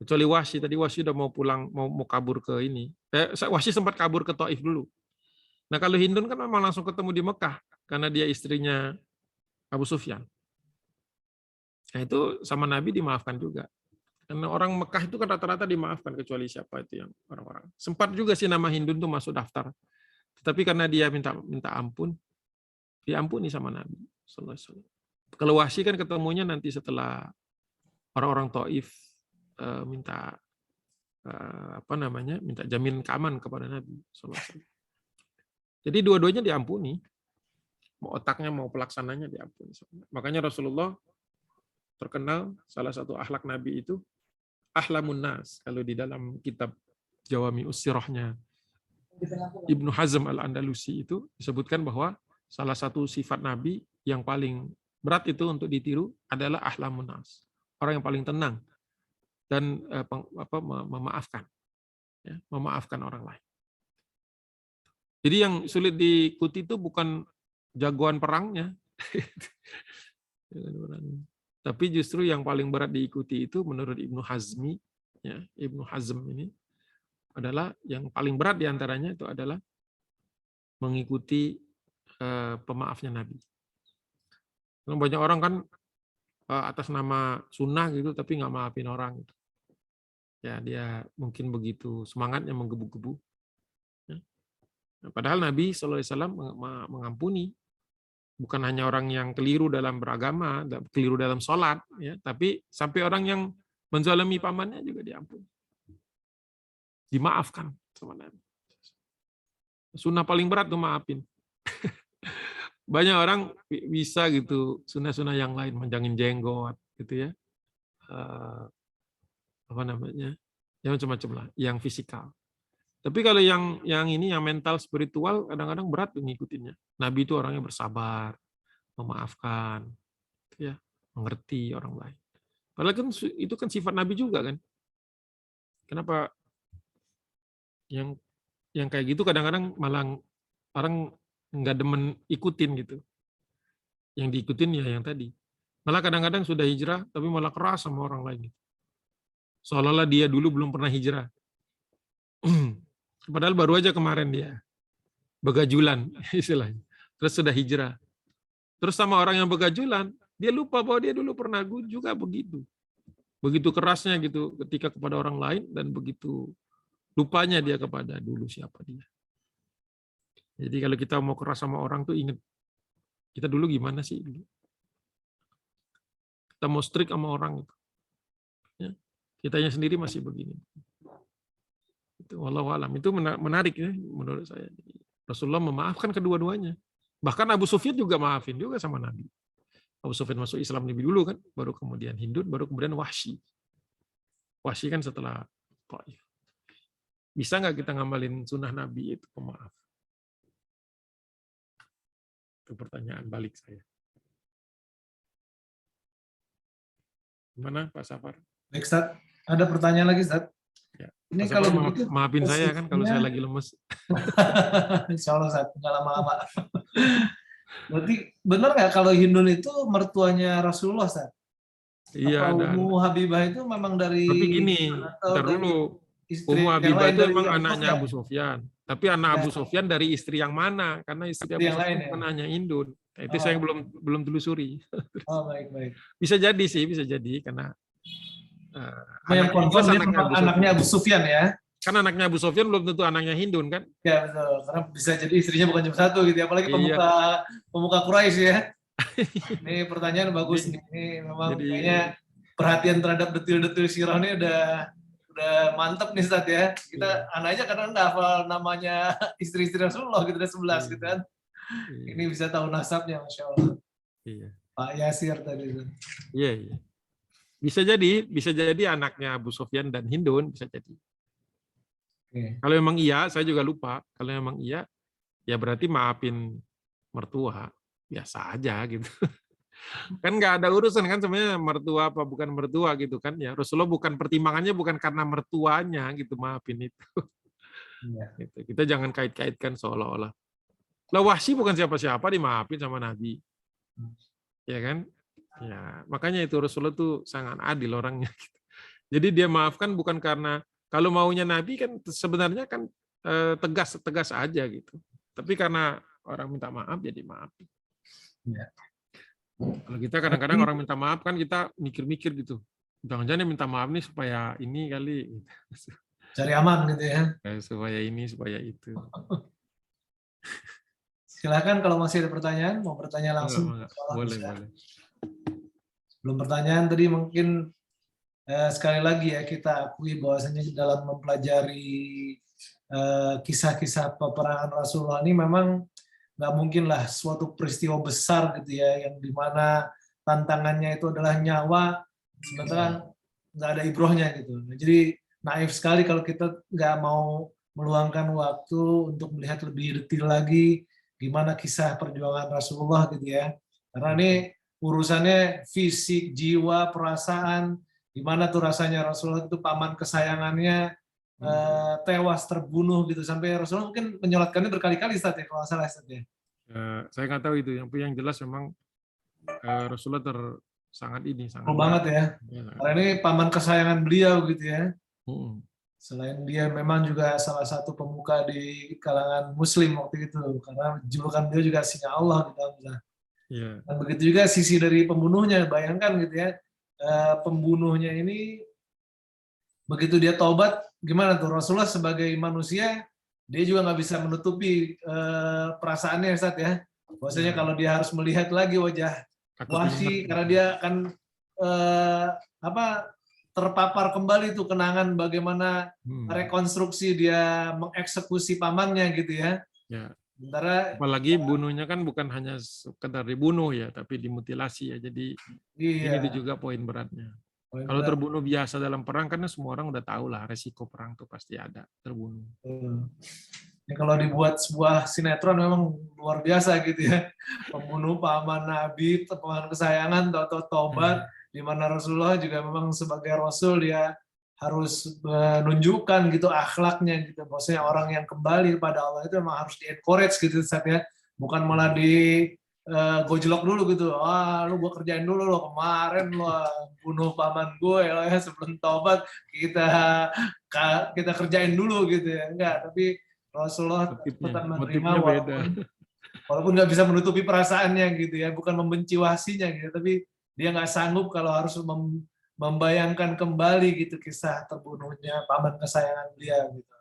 Kecuali Wahsy, tadi Wahsy udah mau pulang, mau kabur ke ini. Wahsy sempat kabur ke Taif dulu. Nah kalau Hindun kan memang langsung ketemu di Mekah karena dia istrinya Abu Sufyan. Nah itu sama Nabi dimaafkan juga. Karena orang Mekah itu kan rata-rata dimaafkan kecuali siapa itu yang orang-orang. Sempat juga sih nama Hindun tuh masuk daftar. Tetapi karena dia minta ampun, diampuni sama Nabi sallallahu alaihi wasallam. Kalau Wahsy kan ketemunya nanti setelah orang-orang Taif minta minta jaminan keamanan kepada Nabi SAW. Jadi dua-duanya diampuni, mau otaknya mau pelaksananya diampuni. Makanya Rasulullah terkenal salah satu akhlak Nabi itu ahlamun nas. Kalau di dalam kitab Jawami'us Sirahnya Ibnu Hazm Al-Andalusi itu disebutkan bahwa salah satu sifat Nabi yang paling berat itu untuk ditiru adalah ahlamun nas, orang yang paling tenang dan memaafkan, ya, memaafkan orang lain. Jadi yang sulit diikuti itu bukan jagoan perangnya, tapi justru yang paling berat diikuti itu menurut Ibnu Hazmi, ya, Ibnu Hazm ini adalah yang paling berat diantaranya itu adalah mengikuti pemaafnya Nabi. Banyak orang kan atas nama sunnah gitu, tapi nggak maafin orang. Gitu. Ya dia mungkin begitu semangatnya menggebu-gebu. Ya. Padahal Nabi SAW mengampuni bukan hanya orang yang keliru dalam beragama, keliru dalam sholat, ya, tapi sampai orang yang menzalimi pamannya juga diampuni, dimaafkan sama Nabi. Sunnah paling berat tuh maafin. Banyak orang bisa gitu sunnah-sunnah yang lain, manjangin jenggot, gitu ya. Ya macam-macam lah, yang fisikal. Tapi kalau yang ini, yang mental spiritual, kadang-kadang berat ngikutinnya. Nabi itu orangnya bersabar, memaafkan, ya, mengerti orang lain. Padahal kan itu kan sifat Nabi juga kan. Kenapa yang kayak gitu kadang-kadang malah orang nggak demen ikutin gitu. Yang diikutin ya yang tadi. Malah kadang-kadang sudah hijrah, tapi malah keras sama orang lain. Seolah-olah dia dulu belum pernah hijrah. Padahal baru aja kemarin dia begajulan, istilahnya. Terus sudah hijrah. Terus sama orang yang begajulan, dia lupa bahwa dia dulu pernah juga begitu. Begitu kerasnya gitu ketika kepada orang lain, dan begitu lupanya dia kepada dulu siapa dia. Jadi kalau kita mau keras sama orang tuh ingat, kita dulu gimana sih? Kita mau strict sama orang itu. Ya, kitanya sendiri masih begini. Itu wallahu alam. Itu menarik ya menurut saya. Rasulullah memaafkan kedua-duanya. Bahkan Abu Sufyan juga maafin juga sama Nabi. Abu Sufyan masuk Islam lebih dulu kan, baru kemudian Hindun, baru kemudian Wahsy. Wahsy kan setelah Taif. Bisa nggak kita ngamalin sunnah Nabi itu pemaaf? Itu pertanyaan balik saya. Gimana Pak Safar?
Baik, Ustaz. Ada pertanyaan lagi, Ustaz?
Ya.
Ini
Pak
kalau
Safar,
begitu
maafin saya kan kalau saya lagi lemes.
Insya Allah, Ustaz, nggak lama-lama. Berarti benar nggak kalau Hindun itu mertuanya Rasulullah, Ustaz?
Iya,
Apa Ummu Habibah itu memang dari...
Tapi gini, ntar dulu. Ummu Habibah itu emang anaknya Abu Sufyan. Tapi anak Abu Sufyan dari istri yang mana? Karena istri Abu Sufyan bukan hanya Hindun. Nah, itu saya belum telusuri.
Oh, baik.
Bisa jadi sih, bisa jadi karena
yang confirm dia anaknya Abu Sufyan ya.
Kan anaknya Abu Sufyan belum tentu anaknya Hindun kan?
Ya betul, karena bisa jadi istrinya bukan cuma satu gitu, apalagi pemuka Quraisy ya. Ini pertanyaan bagus nih. Ini memang kayaknya perhatian terhadap detil-detil sirah ini udah mantep nih Ustaz ya. Kita aja kadang nggak hafal namanya istri-istri Rasulullah gitu, ada 11 gitu kan. Ini bisa tahu nasabnya, Masya Allah.
Iya.
Pak Yasir tadi.
Iya. Bisa jadi anaknya Abu Sufyan dan Hindun, bisa jadi. Kalau memang iya, saya juga lupa. Kalau memang iya, ya berarti maafin mertua, biasa aja gitu. Kan nggak ada urusan kan sebenarnya mertua apa bukan mertua gitu kan ya. Rasulullah bukan pertimbangannya bukan karena mertuanya gitu, maafin itu. Ya. Gitu. Kita jangan kait-kaitkan seolah-olah. Lah Wahsy bukan siapa-siapa dimaafin sama Nabi. Ya kan? Ya, makanya itu Rasulullah tuh sangat adil orangnya. Jadi dia maafkan bukan karena, kalau maunya Nabi kan sebenarnya kan tegas aja gitu. Tapi karena orang minta maaf jadi maafin. Ya. Kalau kita kadang-kadang orang minta maaf kan kita mikir-mikir gitu. Jangan-jangan minta maaf nih supaya ini kali.
Cari aman gitu ya.
Supaya ini, supaya itu.
Silakan kalau masih ada pertanyaan, mau bertanya langsung.
Boleh.
Belum pertanyaan tadi mungkin sekali lagi ya kita akui bahwasanya dalam mempelajari kisah-kisah peperangan Rasulullah ini memang nggak mungkin lah suatu peristiwa besar gitu ya, yang dimana tantangannya itu adalah nyawa, sementara nggak ada ibrohnya gitu. Jadi naif sekali kalau kita nggak mau meluangkan waktu untuk melihat lebih detail lagi gimana kisah perjuangan Rasulullah gitu ya. Karena ini urusannya fisik, jiwa, perasaan, gimana tuh rasanya Rasulullah itu paman kesayangannya tewas terbunuh gitu, sampai Rasulullah mungkin menyolatkannya berkali-kali Ustaz ya, kalau nggak salah Ustaz ya.
Saya nggak tahu itu, yang jelas memang Rasulullah sangat
Oh banget ya. Karena ini paman kesayangan beliau gitu ya. Selain dia memang juga salah satu pemuka di kalangan Muslim waktu itu, karena julukan beliau juga Singa Allah gitu. Dan begitu juga sisi dari pembunuhnya, bayangkan gitu ya, pembunuhnya ini begitu dia taubat, gimana tuh Rasulullah sebagai manusia, dia juga nggak bisa menutupi perasaannya Ustaz ya. Bahwasanya kalau dia harus melihat lagi wajah Wahsy, karena dia akan terpapar kembali tuh kenangan bagaimana rekonstruksi dia mengeksekusi pamannya gitu ya. Sementara
apalagi bunuhnya kan bukan hanya sekedar dibunuh ya, tapi dimutilasi ya. Jadi ini juga poin beratnya. Kalau terbunuh biasa dalam perang, karena semua orang udah tahu lah resiko perang tuh pasti ada, terbunuh.
Ya, kalau dibuat sebuah sinetron memang luar biasa gitu ya. Pembunuh paman Nabi, paman kesayangan, atau tobat, di mana Rasulullah juga memang sebagai Rasul dia harus menunjukkan gitu akhlaknya gitu. Maksudnya orang yang kembali kepada Allah itu memang harus di-encourage gitu ya. Bukan malah gojlok dulu gitu. Lu gua kerjain dulu lo, kemarin lo bunuh paman gue ya, sebelum tobat kita kerjain dulu gitu ya. Enggak, tapi Rasulullah tetap menerima walaupun nggak bisa menutupi perasaannya gitu ya, bukan membenci Wahsyinya gitu, tapi dia nggak sanggup kalau harus membayangkan kembali gitu kisah terbunuhnya paman kesayangan dia gitu.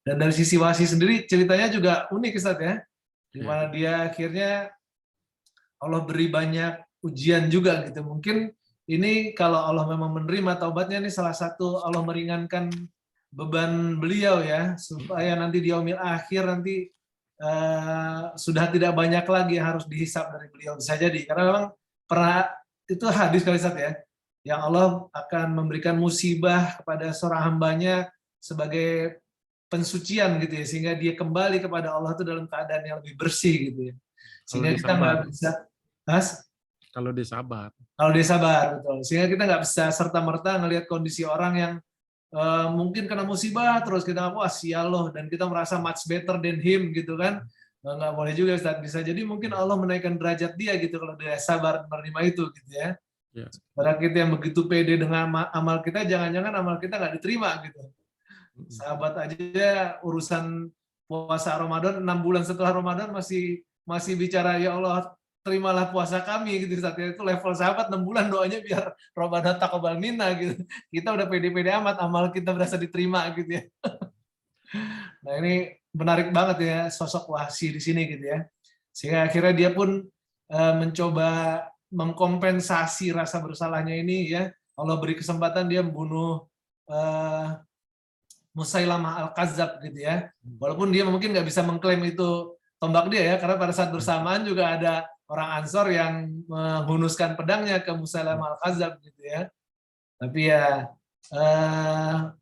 Dan dari sisi Wahsy sendiri ceritanya juga unik Ustaz ya, di mana dia akhirnya Allah beri banyak ujian juga gitu. Mungkin ini kalau Allah memang menerima taubatnya, ini salah satu Allah meringankan beban beliau ya, supaya nanti di yaumil akhir nanti sudah tidak banyak lagi yang harus dihisab dari beliau, bisa jadi. Karena memang pernah itu hadis kali Ustaz ya, yang Allah akan memberikan musibah kepada seorang hambanya sebagai pensucian gitu ya, sehingga dia kembali kepada Allah itu dalam keadaan yang lebih bersih gitu ya. Sehingga kita nggak bisa,
kalau dia sabar.
Kalau dia sabar, betul. Sehingga kita nggak bisa serta-merta ngelihat kondisi orang yang mungkin kena musibah, terus kita wah sial loh, dan kita merasa much better than him gitu kan. Nggak boleh juga Ustaz. Bisa jadi mungkin Allah menaikkan derajat dia gitu kalau dia sabar menerima itu gitu ya. Karena kita yang begitu pede dengan amal kita, jangan-jangan amal kita nggak diterima gitu. Sahabat aja urusan puasa Ramadan 6 bulan setelah Ramadan masih bicara ya Allah terimalah puasa kami gitu Ustaz. Itu level sahabat 6 bulan doanya biar Ramadan taqabbal minna gitu. Kita udah pede-pede amat, amal kita berasa diterima gitu ya. Nah ini menarik banget ya sosok Wahsy di sini gitu ya. Sehingga akhirnya dia pun mencoba mengkompensasi rasa bersalahnya ini ya. Allah beri kesempatan dia membunuh Musailamah Al-Kadzab gitu ya. Walaupun dia mungkin nggak bisa mengklaim itu tombak dia ya, karena pada saat bersamaan juga ada orang Ansor yang menghunuskan pedangnya ke Musailamah Al-Kadzab gitu ya. Tapi ya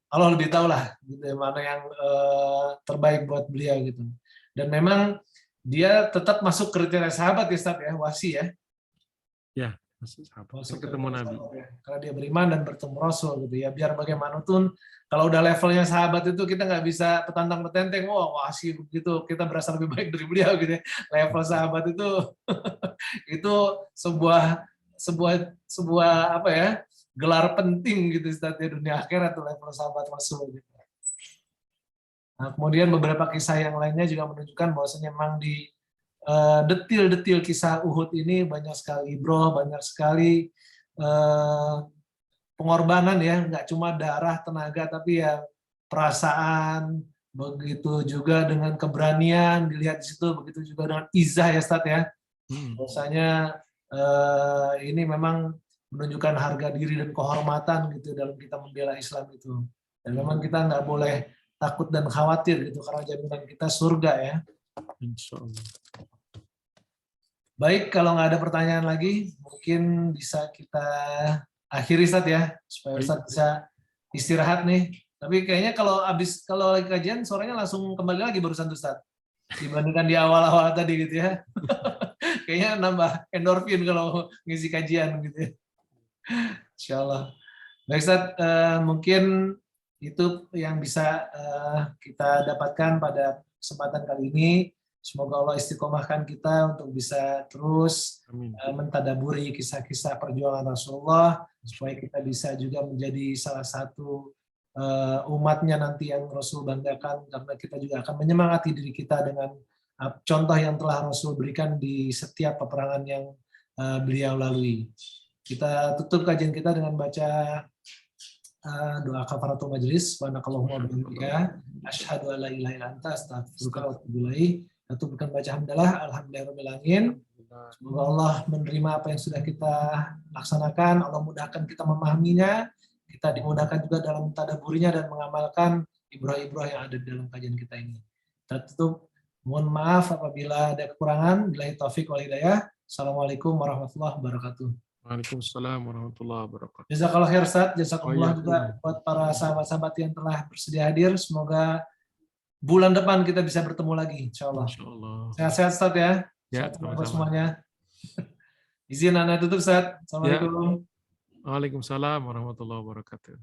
Allah lebih tahu lah gitu ya, mana yang terbaik buat beliau gitu. Dan memang dia tetap masuk kriteria sahabat ya Ustaz ya, Wahsy ya.
Ya, masuk ketemu Nabi.
Ya. Karena dia beriman dan bertemu Rasul gitu ya. Biar bagaimanapun kalau udah levelnya sahabat itu kita nggak bisa petantang petenteng, Wahsy begitu kita berasa lebih baik dari beliau gitu ya. Level sahabat itu itu sebuah apa ya, gelar penting gitu di dunia akhirat tuh level sahabat Rasul gitu. Nah, kemudian beberapa kisah yang lainnya juga menunjukkan bahwasanya memang di detil-detil kisah Uhud ini banyak sekali ibrah, banyak sekali pengorbanan ya, nggak cuma darah, tenaga, tapi ya perasaan, begitu juga dengan keberanian dilihat di situ, begitu juga dengan izah ya Ustaz ya. Biasanya ini memang menunjukkan harga diri dan kehormatan gitu dalam kita membela Islam itu. Dan memang kita nggak boleh takut dan khawatir gitu karena jaminan kita surga ya.
Insya Allah.
Baik, kalau nggak ada pertanyaan lagi, mungkin bisa kita akhiri Ustaz ya, supaya Ustaz bisa istirahat nih. Tapi kayaknya kalau lagi kajian, sorenya langsung kembali lagi barusan Ustaz. Dibandingkan di awal-awal tadi gitu ya. Kayaknya nambah endorfin kalau ngisi kajian gitu ya. Insya Allah. Baik Ustaz, mungkin itu yang bisa kita dapatkan pada kesempatan kali ini. Semoga Allah istiqomahkan kita untuk bisa terus mentadaburi kisah-kisah perjuangan Rasulullah, supaya kita bisa juga menjadi salah satu umatnya nanti yang Rasul banggakan, karena kita juga akan menyemangati diri kita dengan contoh yang telah Rasul berikan di setiap peperangan yang beliau lalui. Kita tutup kajian kita dengan baca doa kafaratul majlis. Subhanakallahumma wa bihamdika asyhadu an la ilaha illa anta astaghfiruka wa atubu ilaik. Kita bukan baca hamdalah, alhamdulillahirabbil alamin. Semoga Allah menerima apa yang sudah kita laksanakan, Allah mudahkan kita memahaminya, kita dimudahkan juga dalam tadaburinya dan mengamalkan ibrah-ibrah yang ada di dalam kajian kita ini. Kita tutup, mohon maaf apabila ada kekurangan. Billahi taufik wal hidayah. Assalamualaikum warahmatullahi wabarakatuh.
Waalaikumsalam warahmatullahi wabarakatuh.
Jazakallah khair Ustaz, jazakumullah juga buat para sahabat-sahabat yang telah bersedia hadir. Semoga bulan depan kita bisa bertemu lagi, insya Allah. Sehat-sehat Ustaz ya.
Ya,
sama-sama semuanya. Izin Anda tutup Ustaz. Assalamualaikum.
Waalaikumsalam warahmatullahi wabarakatuh.